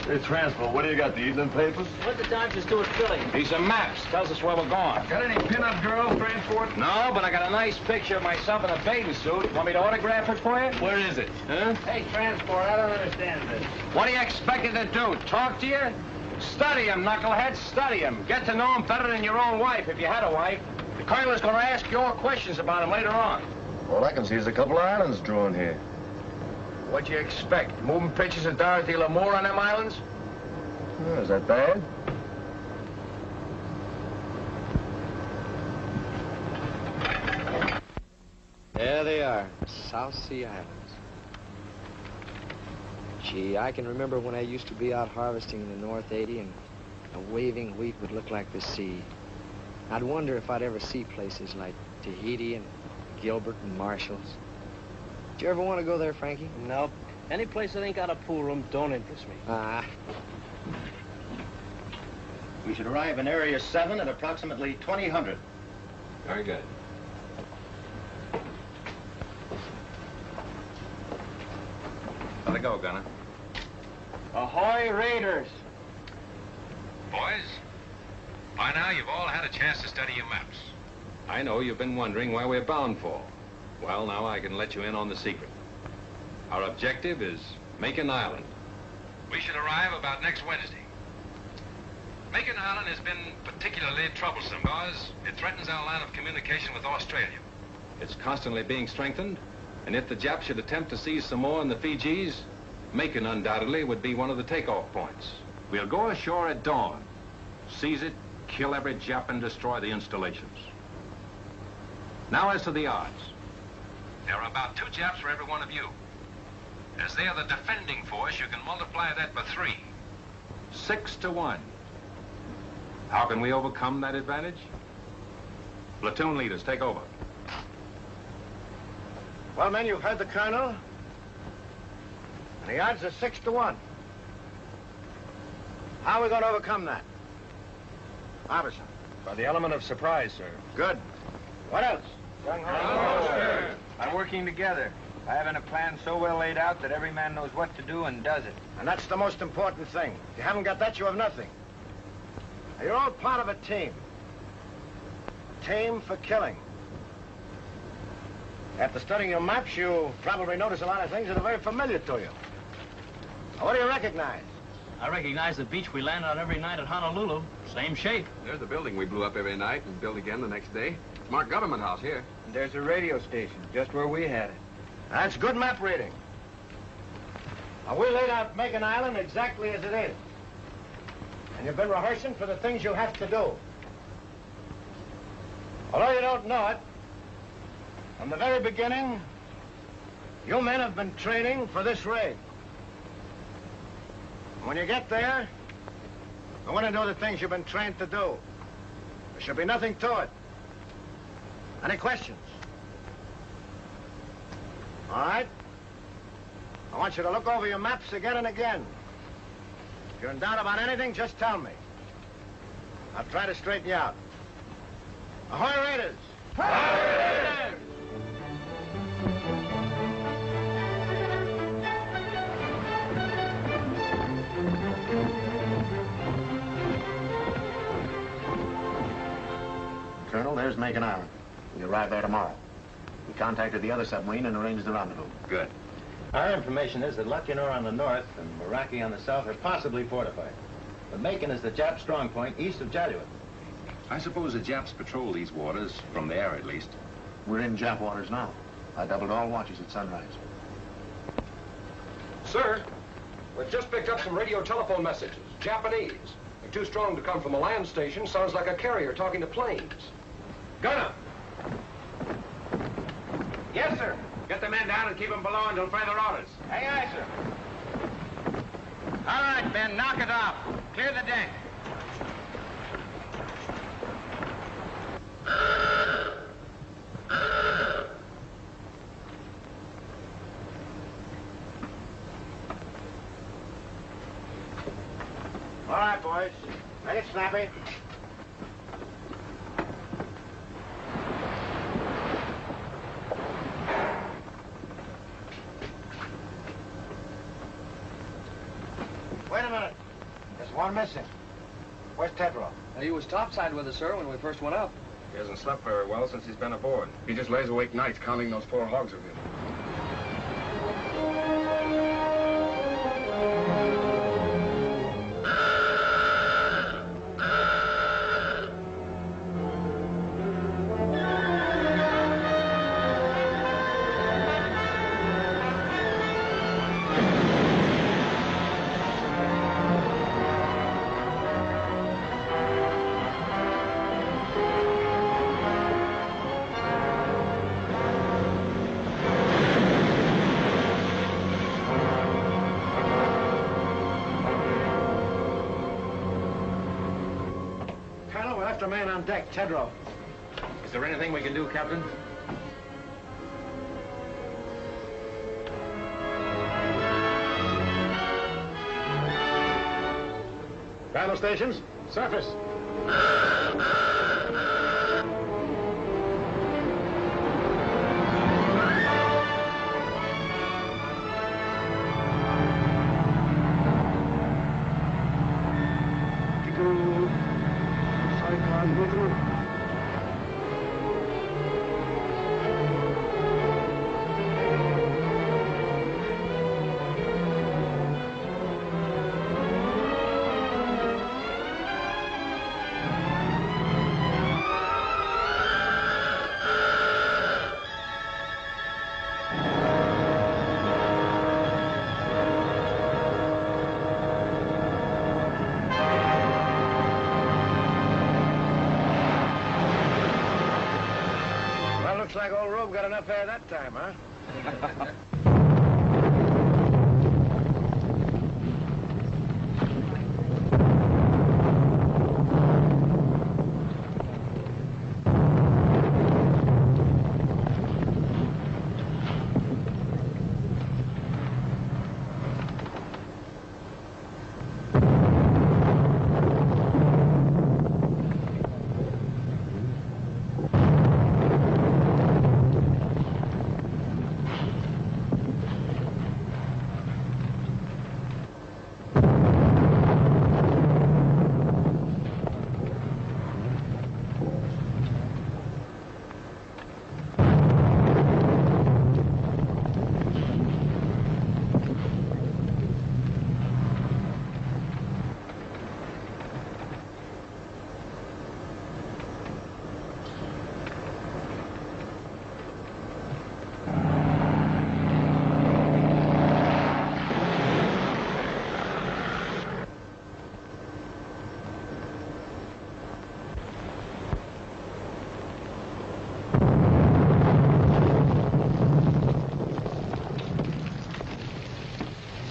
Hey, Transport, what do you got, the evening papers? What did the Dodgers do at Philly? These are maps. Tells us where we're going. Got any pin-up girls, Transport? No, but I got a nice picture of myself in a bathing suit. Want me to autograph it for you? Where is it? Huh? Hey, Transport, I don't understand this. What do you expect it to do? Talk to you? Study him, knucklehead. Study him. Get to know him better than your own wife, if you had a wife. The colonel is going to ask you all questions about him later on. All I can see is a couple of islands drawn here. What'd you expect? Moving pictures of Dorothy Lamour on them islands? Oh, is that bad? There they are, South Sea Islands. Gee, I can remember when I used to be out harvesting in the North 80 and a waving wheat would look like the sea. I'd wonder if I'd ever see places like Tahiti and Gilbert and Marshall's. Did you ever want to go there, Frankie? Nope. Any place that ain't got a pool room don't interest me. Ah. We should arrive in Area 7 at approximately 2000. Very good. Let it go, Gunner. Ahoy, Raiders. Boys, by now you've all had a chance to study your maps. I know you've been wondering where we're bound for. Well, now I can let you in on the secret. Our objective is Makin Island. We should arrive about next Wednesday. Makin Island has been particularly troublesome because it threatens our line of communication with Australia. It's constantly being strengthened, and if the Japs should attempt to seize Samoa and the Fijis, Makin undoubtedly would be one of the takeoff points. We'll go ashore at dawn, seize it, kill every Jap, and destroy the installations. Now as to the odds. There are about 2 Japs for every one of you. As they are the defending force, you can multiply that by 3. 6 to 1. How can we overcome that advantage? Platoon leaders, take over. Well, men, you've heard the colonel. And the odds are 6 to 1. How are we going to overcome that? Officer. By the element of surprise, sir. Good. What else? Gung Ho, sir. By working together. By having a plan so well laid out that every man knows what to do and does it. And that's the most important thing. If you haven't got that, you have nothing. Now, you're all part of a team. A team for killing. After studying your maps, you probably notice a lot of things that are very familiar to you. Now, what do you recognize? I recognize the beach we land on every night at Honolulu. Same shape. There's the building we blew up every night and built again the next day. It's marked Government House here. And there's a radio station, just where we had it. That's good map reading. Now, we laid out Makin Island exactly as it is. And you've been rehearsing for the things you have to do. Although you don't know it, from the very beginning, you men have been training for this raid. And when you get there, I want to do the things you've been trained to do. There should be nothing to it. Any questions? All right? I want you to look over your maps again and again. If you're in doubt about anything, just tell me. I'll try to straighten you out. Ahoy, Raiders! Ahoy, Raiders! Colonel, there's Makin Island. We arrive there tomorrow. We contacted the other submarine and arranged the rendezvous. Good. Our information is that Lucknow on the north and Meraki on the south are possibly fortified. But Makin is the Jap strong point east of Jalua. I suppose the Japs patrol these waters, from the air at least. We're in Jap waters now. I doubled all watches at sunrise. Sir, we've just picked up some radio telephone messages. Japanese. They're too strong to come from a land station. Sounds like a carrier talking to planes. Gunner! Yes, sir. Get the men down and keep them below until further orders. Aye, aye, sir. All right, Ben, knock it off. Clear the deck. All right, boys. Make it snappy. Wait a minute. There's one missing. Where's Tedrow? He was topside with us, sir, when we first went up. He hasn't slept very well since he's been aboard. He just lays awake nights counting those 4 hogs of him. After a man on deck, Tedrow. Is there anything we can do, Captain? Battle stations, surface. Looks like old Robe got enough air that time, huh?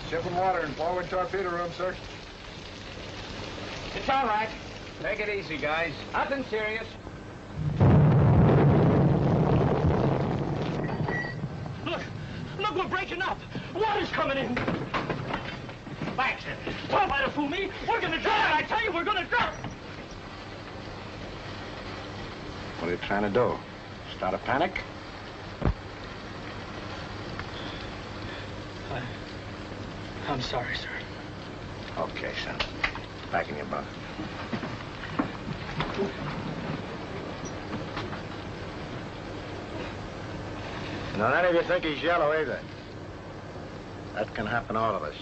Shipping water in forward torpedo room, sir. It's all right. Take it easy, guys. Nothing serious. Look, we're breaking up. Water's coming in. Baxter, don't try to fool me. We're gonna drown. I tell you, we're gonna drown. What are you trying to do? Start a panic? I'm sorry, sir. Okay, son. Back in your bunk. Now, none of you think he's yellow either. That can happen to all of us.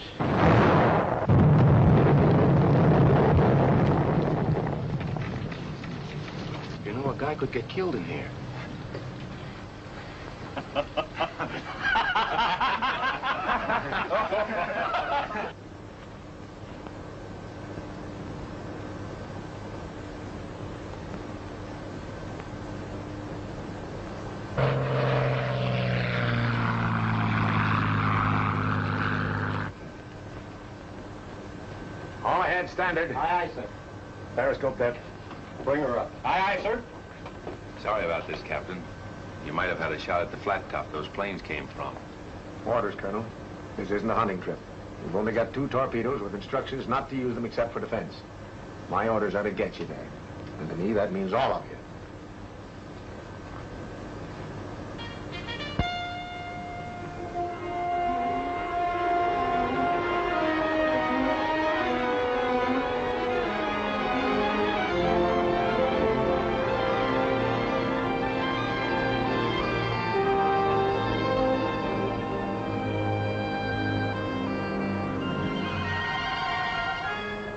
You know, a guy could get killed in here. All ahead, standard. Aye, aye, sir. Periscope that. Bring her up. Aye, aye, sir. Sorry about this, Captain. You might have had a shot at the flat top those planes came from. Orders, Colonel. This isn't a hunting trip. We've only got 2 torpedoes with instructions not to use them except for defense. My orders are to get you there. And to me, that means all of you.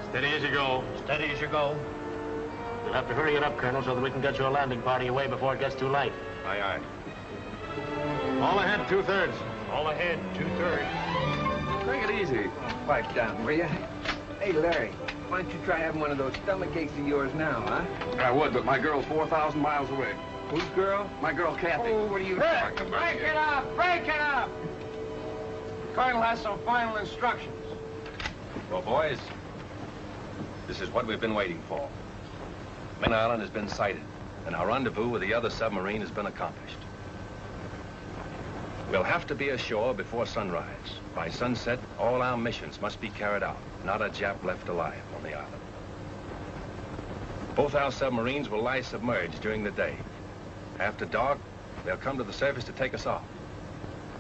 Steady as you go. Steady as you go. You'll have to hurry it up, Colonel, so that we can get your landing party away before it gets too late. Aye, aye. All ahead, 2/3. All ahead, 2/3. Take it easy. Pipe down, will you? Hey, Larry, why don't you try having one of those stomach aches of yours now, huh? I would, but my girl's 4,000 miles away. Whose girl? My girl, Kathy. Oh, what are you talking about? Break it up! Break it up! The Colonel has some final instructions. Well, boys, this is what we've been waiting for. Makin Island has been sighted, and our rendezvous with the other submarine has been accomplished. We'll have to be ashore before sunrise. By sunset, all our missions must be carried out. Not a Jap left alive on the island. Both our submarines will lie submerged during the day. After dark, they'll come to the surface to take us off.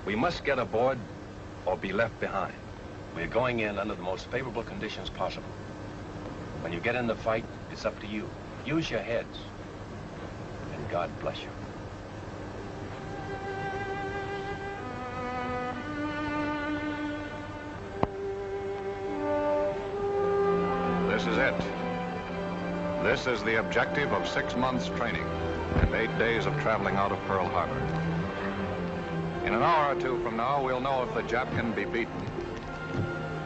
We must get aboard or be left behind. We're going in under the most favorable conditions possible. When you get in the fight, it's up to you. Use your heads. And God bless you. This is it. This is the objective of 6 months' training and 8 days of traveling out of Pearl Harbor. In an hour or two from now, we'll know if the Jap can be beaten.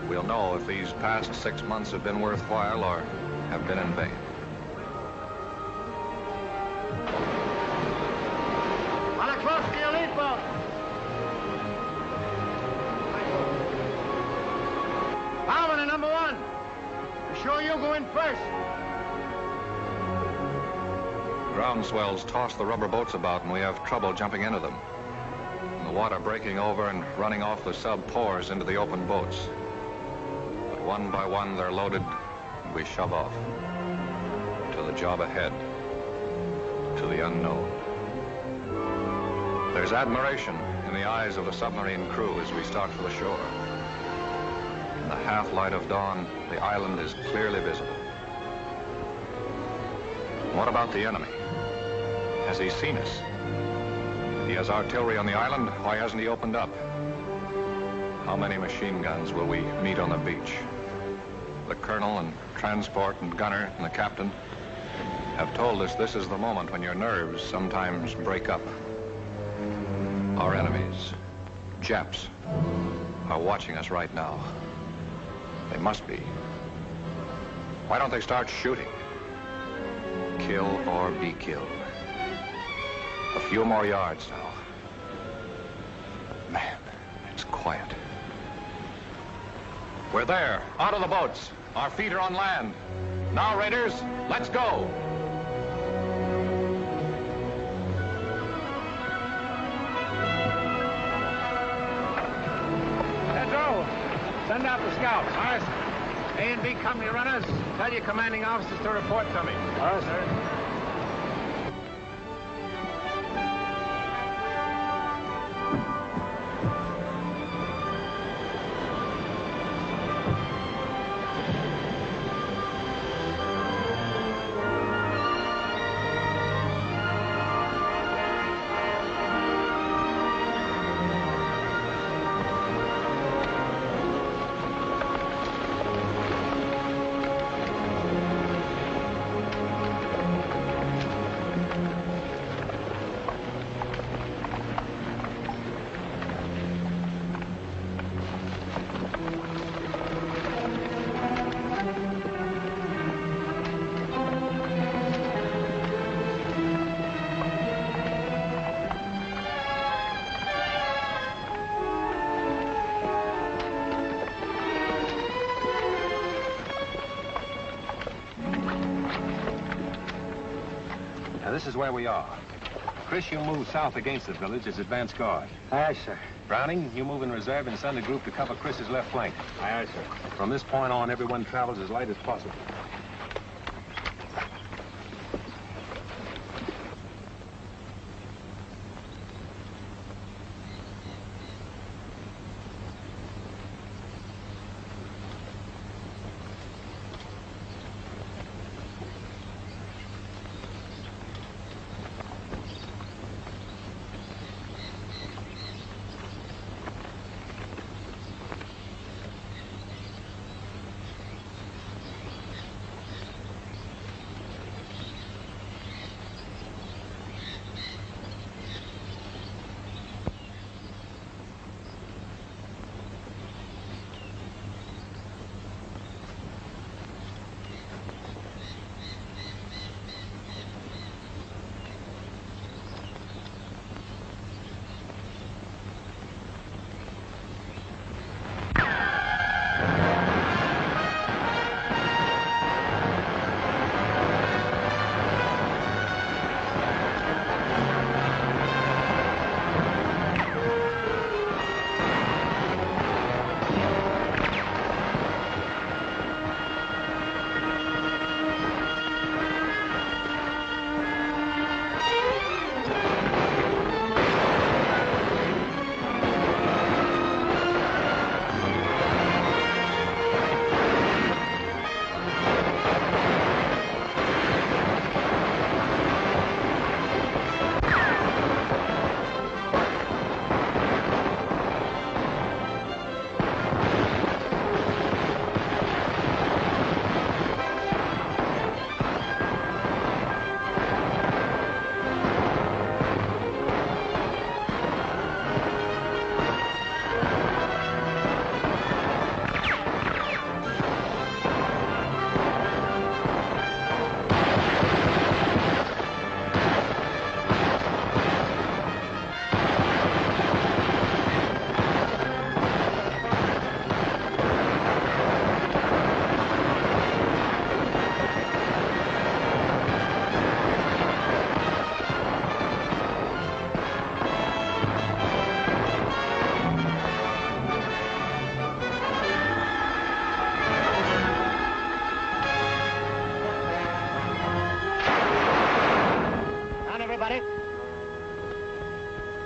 We'll know if these past 6 months have been worthwhile or have been in vain. On a close to your lead boat. Bowman and number 1. Be sure you go in first. Ground swells toss the rubber boats about and we have trouble jumping into them. The water breaking over and running off the sub pours into the open boats. But one by one they're loaded and we shove off. To the job ahead. To the unknown. There's admiration in the eyes of the submarine crew as we start for the shore. In the half-light of dawn, the island is clearly visible. What about the enemy? Has he seen us? He has artillery on the island. Why hasn't he opened up? How many machine guns will we meet on the beach? The colonel and transport and gunner and the captain have told us this is the moment when your nerves sometimes break up. Our enemies, Japs, are watching us right now. They must be. Why don't they start shooting? Kill or be killed. A few more yards now. Man, it's quiet. We're there, out of the boats. Our feet are on land. Now, Raiders, let's go. Pedro, send out the scouts. All right, sir. A and B company runners, tell your commanding officers to report to me. All right, sir. this is where we are. Chris, you move south against the village as advance guard. Aye, sir. Browning, you move in reserve and send a group to cover Chris's left flank. Aye, sir. From this point on, everyone travels as light as possible.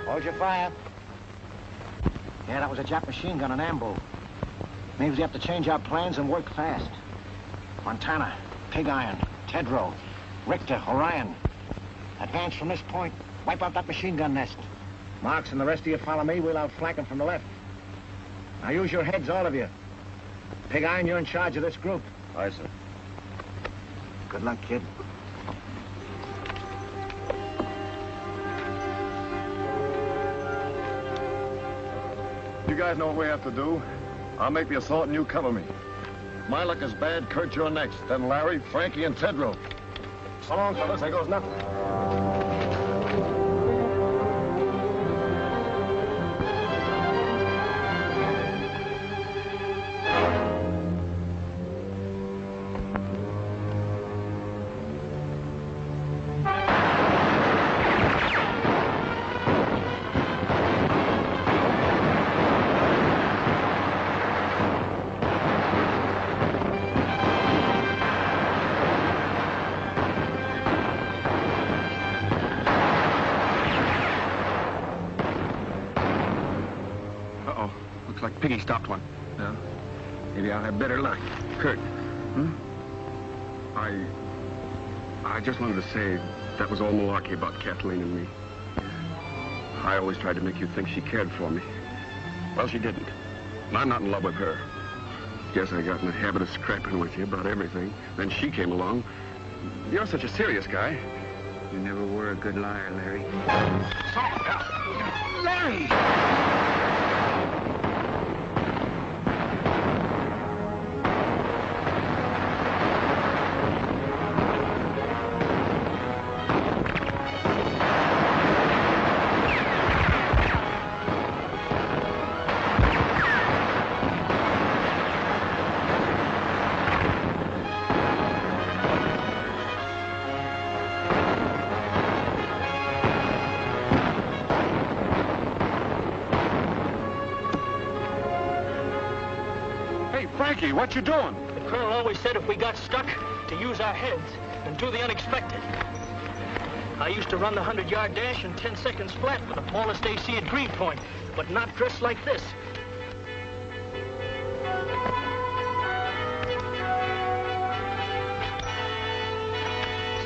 Hold your fire. Yeah, that was a Jap machine gun, an ambo. Means we have to change our plans and work fast. Montana, Pig Iron, Tedrow, Richter, Orion. Advance from this point. Wipe out that machine gun nest. Marks and the rest of you follow me. We'll outflank them from the left. Now use your heads, all of you. Pig Iron, you're in charge of this group. Aye, sir. Good luck, kid. You guys know what we have to do. I'll make the assault and you cover me. If my luck is bad, Kurt, you're next. Then Larry, Frankie, and Tedrow. So long, fellas. There goes nothing. Piggy stopped one. Yeah? Maybe I'll have better luck. Kurt. I just wanted to say that was all malarkey about Kathleen and me. I always tried to make you think she cared for me. Well, she didn't. And I'm not in love with her. Guess I got in the habit of scrapping with you about everything. Then she came along. You're such a serious guy. You never were a good liar, Larry. Larry! Frankie, what you doing? The colonel always said if we got stuck, to use our heads and do the unexpected. I used to run the 100-yard dash in 10 seconds flat with the smallest AC at Greenpoint, but not dressed like this.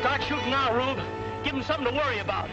Start shooting now, Rube. Give him something to worry about.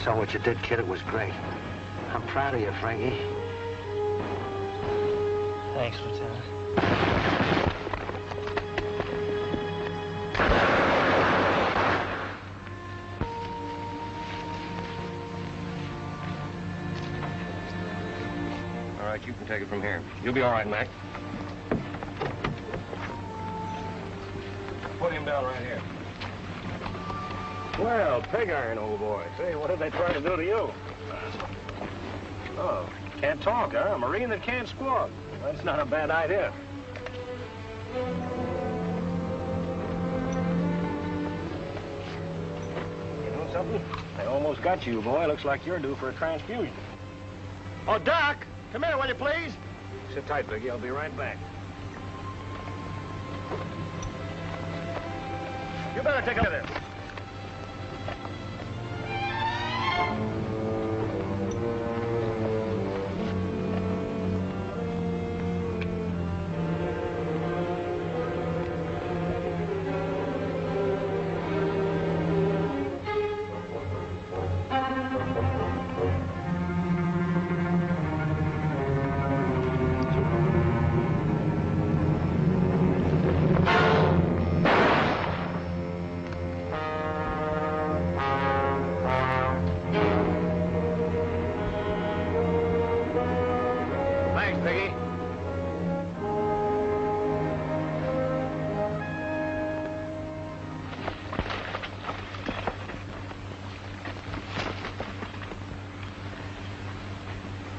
saw what you did, kid. It was great. I'm proud of you, Frankie. Thanks, Lieutenant. All right, you can take it from here. You'll be all right, Mac. Put him down right here. Well, pig iron, old boy. Say, what did they try to do to you? Oh, can't talk, huh? A Marine that can't squawk. That's not a bad idea. You know something? They almost got you, boy. Looks like you're due for a transfusion. Oh, Doc, come here, will you please? Sit tight, Biggie. I'll be right back. You better take a look at this.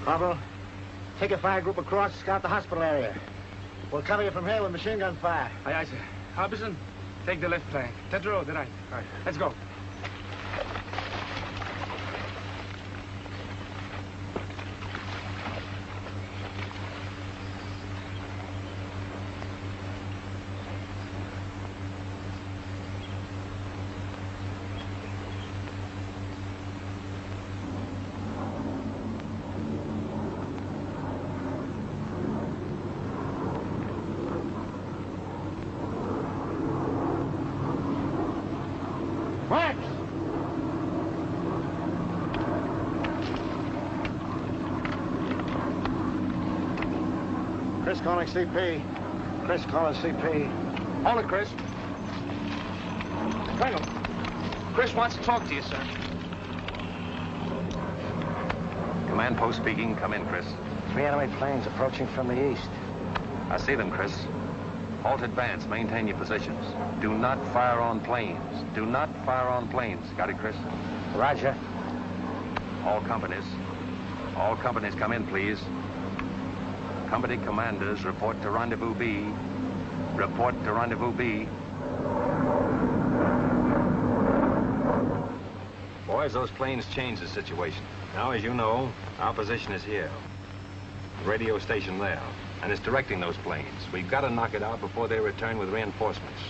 Corporal, take a fire group across, scout the hospital area. We'll cover you from here with machine gun fire. Aye, aye, sir. Harbison, take the left flank. Tetro, the right. All right, let's go. Chris calling CP. Chris calling CP. Hold it, Chris. Colonel, Chris wants to talk to you, sir. Command post speaking. Come in, Chris. 3 enemy planes approaching from the east. I see them, Chris. Halt advance. Maintain your positions. Do not fire on planes. Do not fire on planes. Got it, Chris? Roger. All companies come in, please. Company commanders, report to Rendezvous B. Report to Rendezvous B. Boys, those planes changed the situation. Now, as you know, our position is here. Radio station there. And it's directing those planes. We've got to knock it out before they return with reinforcements.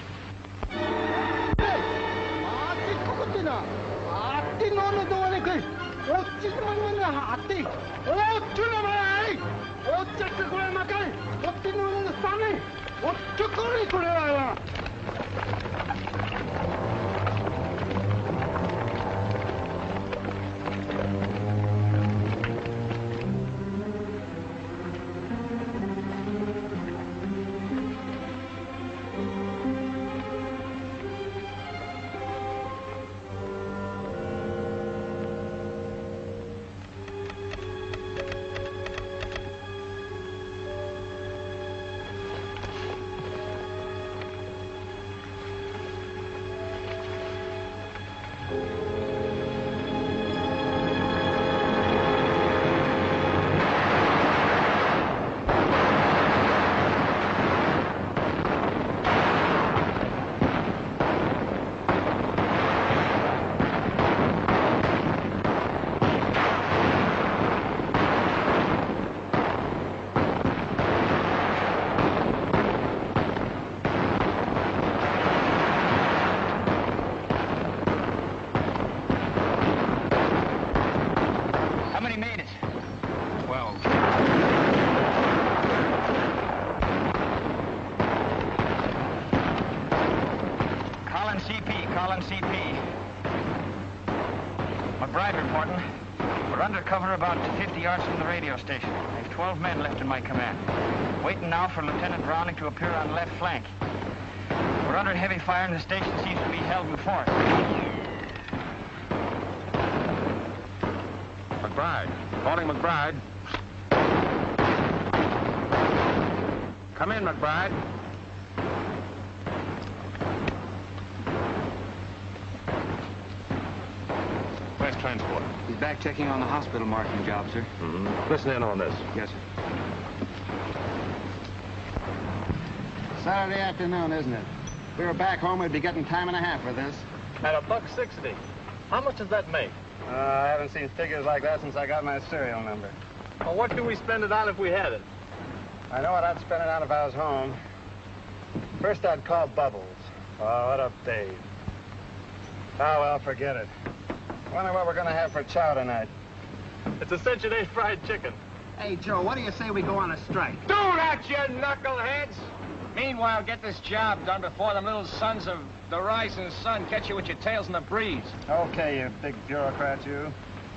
About 50 yards from the radio station. I have 12 men left in my command. Waiting now for Lieutenant Browning to appear on the left flank. We're under heavy fire and the station seems to be held in force. McBride. Calling McBride. Come in, McBride. Where's transport? He's back checking on the hospital marking job, sir. Mm-hmm. Listen in on this. Yes, sir. Saturday afternoon, isn't it? If we were back home, we'd be getting time and a half for this. At $1.60. How much does that make? I haven't seen figures like that since I got my serial number. Well, what could we spend it on if we had it? I know what I'd spend it on if I was home. First, I'd call Bubbles. Oh, what a babe. Oh, well, forget it. Wonder what we're gonna have for chow tonight. It's a cinch a day fried chicken. Hey, Joe, what do you say we go on a strike? Do that, you knuckleheads! Meanwhile, get this job done before them little sons of the rising sun catch you with your tails in the breeze. Okay, you big bureaucrat, you.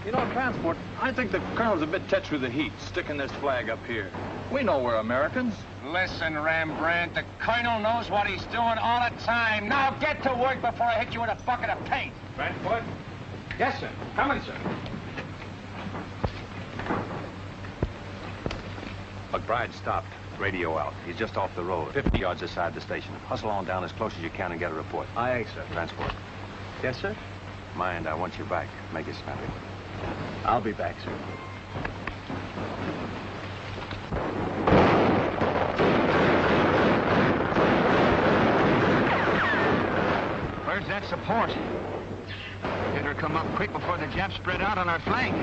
You know, Transport, I think the colonel's a bit touched with the heat, sticking this flag up here. We know we're Americans. Listen, Rembrandt, the colonel knows what he's doing all the time. Now get to work before I hit you with a bucket of paint. Transport? Yes, sir. Coming, sir. McBride stopped. Radio out. He's just off the road, 50 yards aside the station. Hustle on down as close as you can and get a report. Aye, sir. Transport. Yes, sir? Mind, I want you back. Make it snappy. I'll be back, sir. Where's that support? Better come up quick before the Japs spread out on our flank.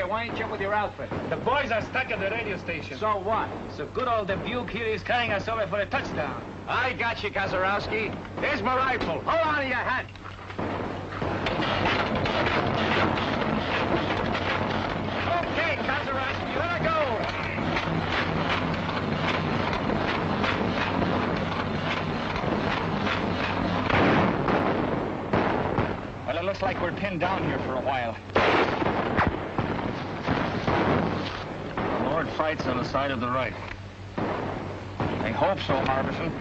Why ain't you with your outfit? The boys are stuck at the radio station. So what? So good old Dubuque here is carrying us over for a touchdown. I got you, Kazarowski. There's my rifle. Hold on to your hat. Well, it looks like we're pinned down here for a while. The Lord fights on the side of the right. I hope so, Harbison.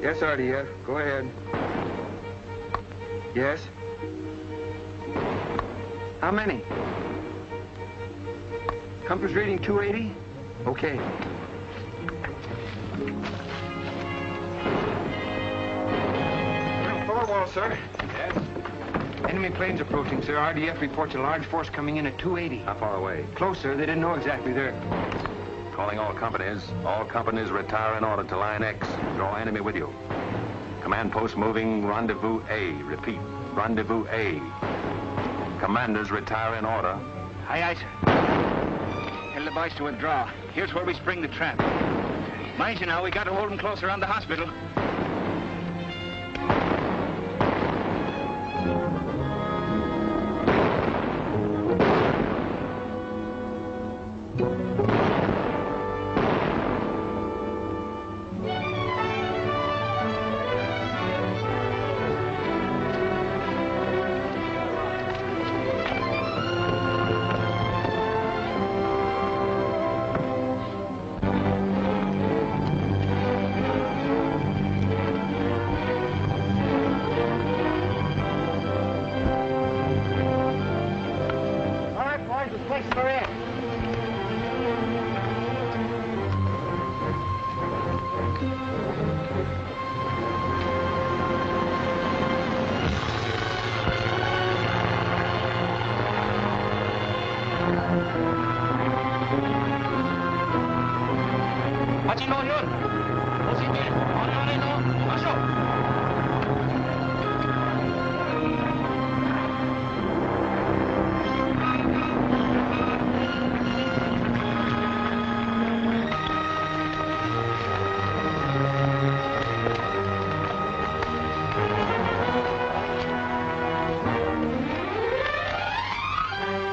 Yes, RDF. Go ahead. Yes? How many? Compass reading 280? Okay. Thorwald, sir. Yes? Enemy planes approaching, sir. RDF reports a large force coming in at 280. How far away? Close, sir. They didn't know exactly there. Calling all companies. All companies retire in order to Line X. Draw enemy with you. Command post moving Rendezvous A. Repeat. Rendezvous A. Commanders retire in order. Aye, aye, sir. Tell the boys to withdraw. Here's where we spring the trap. Mind you now, we got to hold them close around the hospital.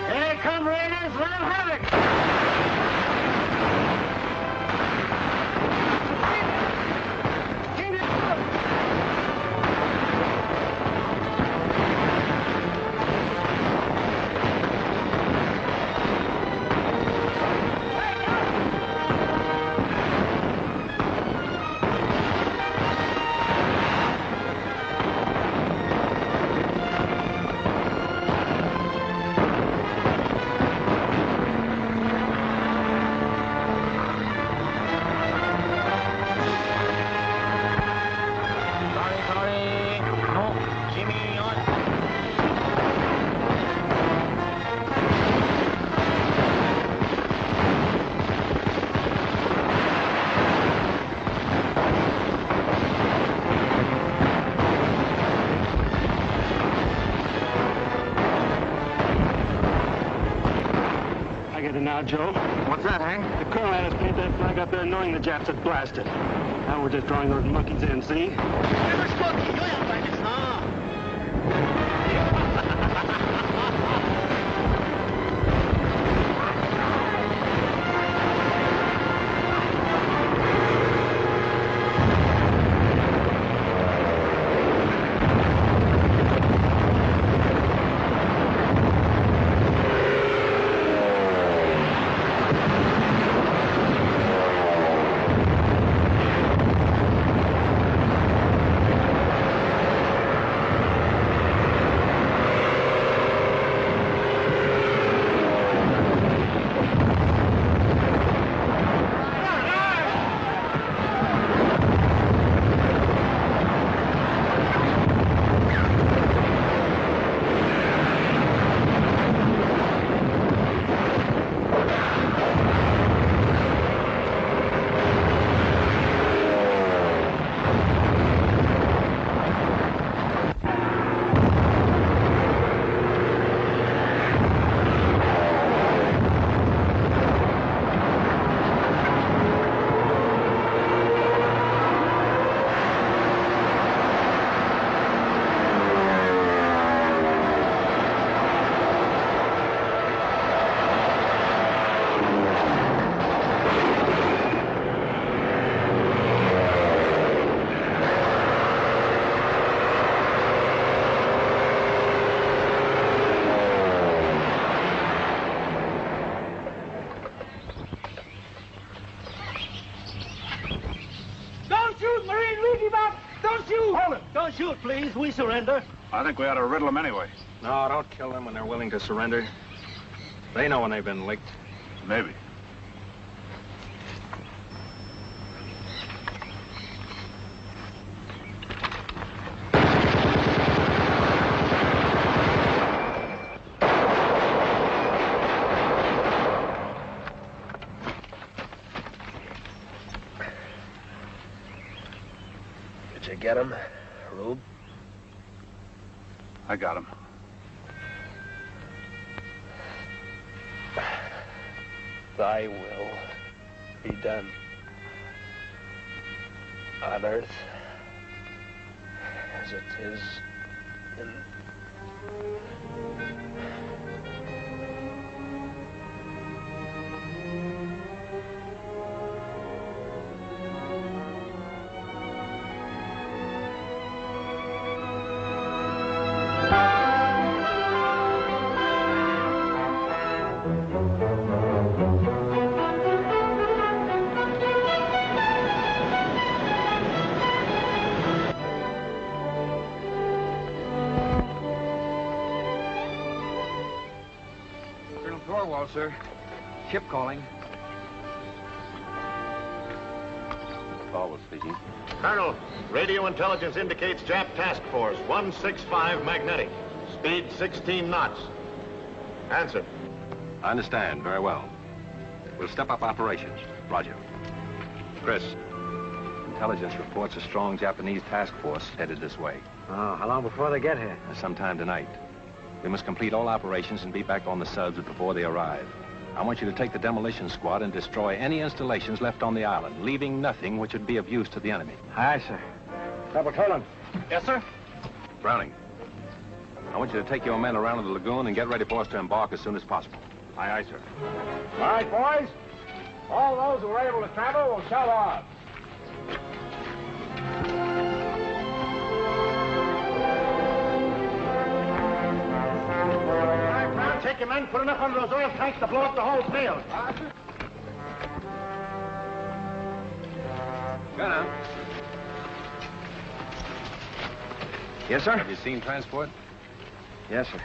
Here come raiders, let them have it! Now, Joe. What's that, Hank? The colonel had us paint that flag up there knowing the Japs had blasted. Now we're just drawing those monkeys in, see? Don't shoot, please. We surrender. I think we ought to riddle them anyway. No, don't kill them when they're willing to surrender. They know when they've been licked. Maybe. Did you get him, Rube? I got him. Thy will be done on earth as it is in... Sir. Ship calling. Caldwell speaking. Colonel, radio intelligence indicates Jap Task Force 165 magnetic. Speed 16 knots. Answer. I understand very well. We'll step up operations. Roger. Chris, intelligence reports a strong Japanese task force headed this way. Oh, how long before they get here? Sometime tonight. We must complete all operations and be back on the subs before they arrive. I want you to take the demolition squad and destroy any installations left on the island, leaving nothing which would be of use to the enemy. Aye, sir. Double Colin. Yes, sir? Browning, I want you to take your men around to the lagoon and get ready for us to embark as soon as possible. Aye, aye, sir. All right, boys. All those who are able to travel will shove off. Take your men, put enough under those oil tanks to blow up the whole field. Go now. Yes, sir? Have you seen transport? Yes, sir.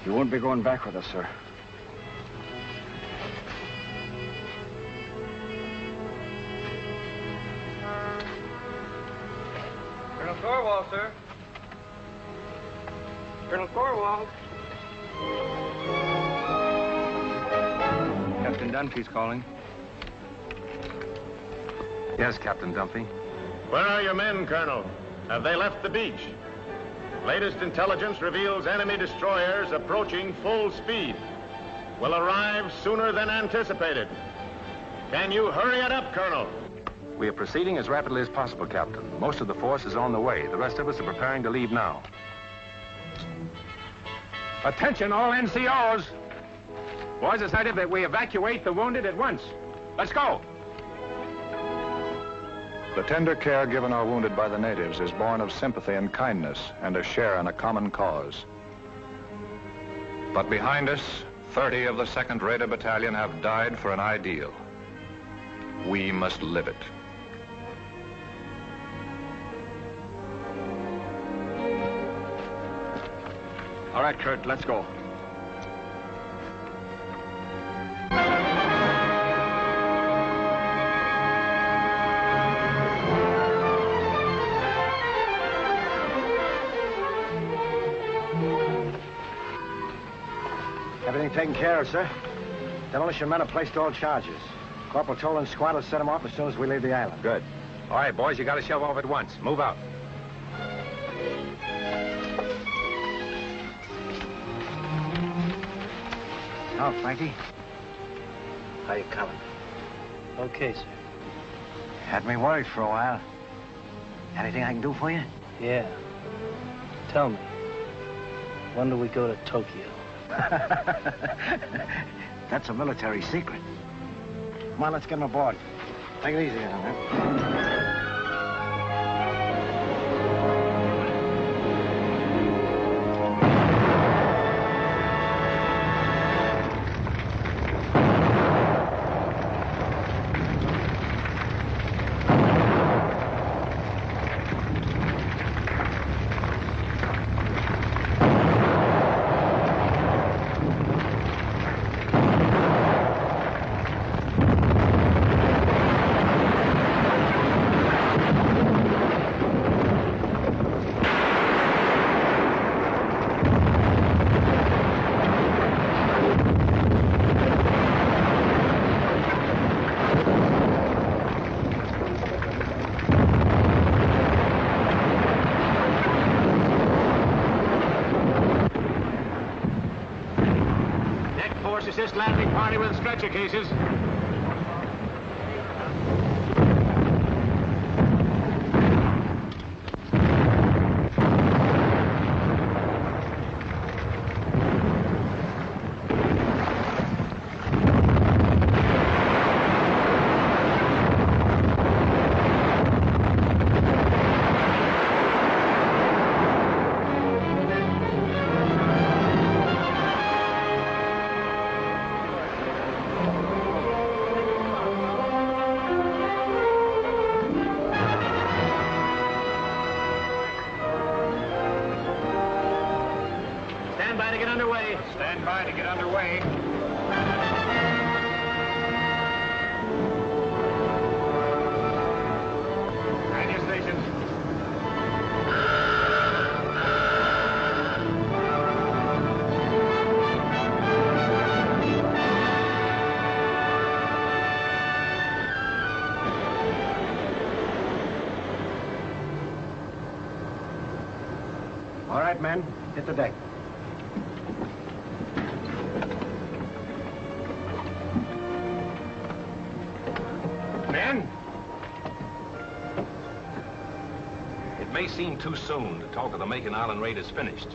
You won't be going back with us, sir. Colonel Thorwald, sir. Colonel Thorwald. Captain Dunphy's calling. Yes, Captain Dunphy. Where are your men, Colonel? Have they left the beach? Latest intelligence reveals enemy destroyers approaching full speed. Will arrive sooner than anticipated. Can you hurry it up, Colonel? We are proceeding as rapidly as possible, Captain. Most of the force is on the way. The rest of us are preparing to leave now. Attention, all NCOs. Boys, decided that we evacuate the wounded at once. Let's go. The tender care given our wounded by the natives is born of sympathy and kindness and a share in a common cause. But behind us, 30 of the 2nd Raider Battalion have died for an ideal. We must live it. All right, Kurt, let's go. Everything taken care of, sir. Demolition men have placed all charges. Corporal Toland's squad will set them off as soon as we leave the island. Good. All right, boys, you got to shove off at once. Move out. Oh, Frankie. How you coming? Okay, sir. Had me worried for a while. Anything I can do for you? Yeah. Tell me, when do we go to Tokyo? That's a military secret. Come on, let's get him aboard. Take it easy, man. Assist landing party with stretcher cases. All right, men, hit the deck. Men! It may seem too soon to talk of the Makin Island Raid is finished,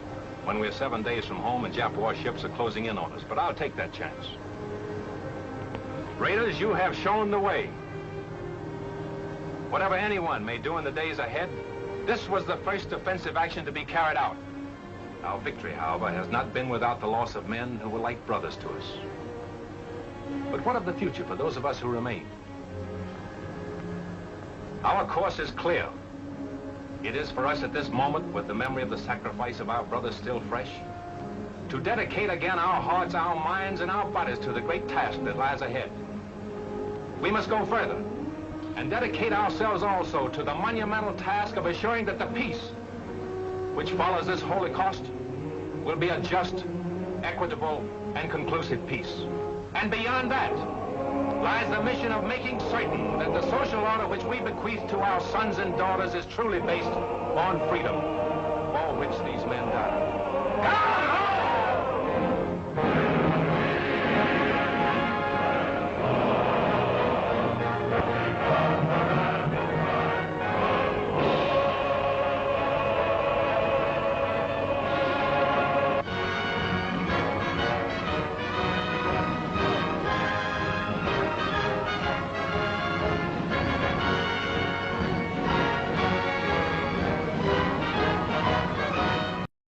when we're 7 days from home and Jap warships are closing in on us, but I'll take that chance. Raiders, you have shown the way. Whatever anyone may do in the days ahead, this was the first offensive action to be carried out. Our victory, however, has not been without the loss of men who were like brothers to us. But what of the future for those of us who remain? Our course is clear. It is for us at this moment, with the memory of the sacrifice of our brothers still fresh, to dedicate again our hearts, our minds, and our bodies to the great task that lies ahead. We must go further and dedicate ourselves also to the monumental task of assuring that the peace which follows this Holocaust will be a just, equitable, and conclusive peace. And beyond that lies the mission of making certain that the social order which we bequeath to our sons and daughters is truly based on freedom, for which these men died.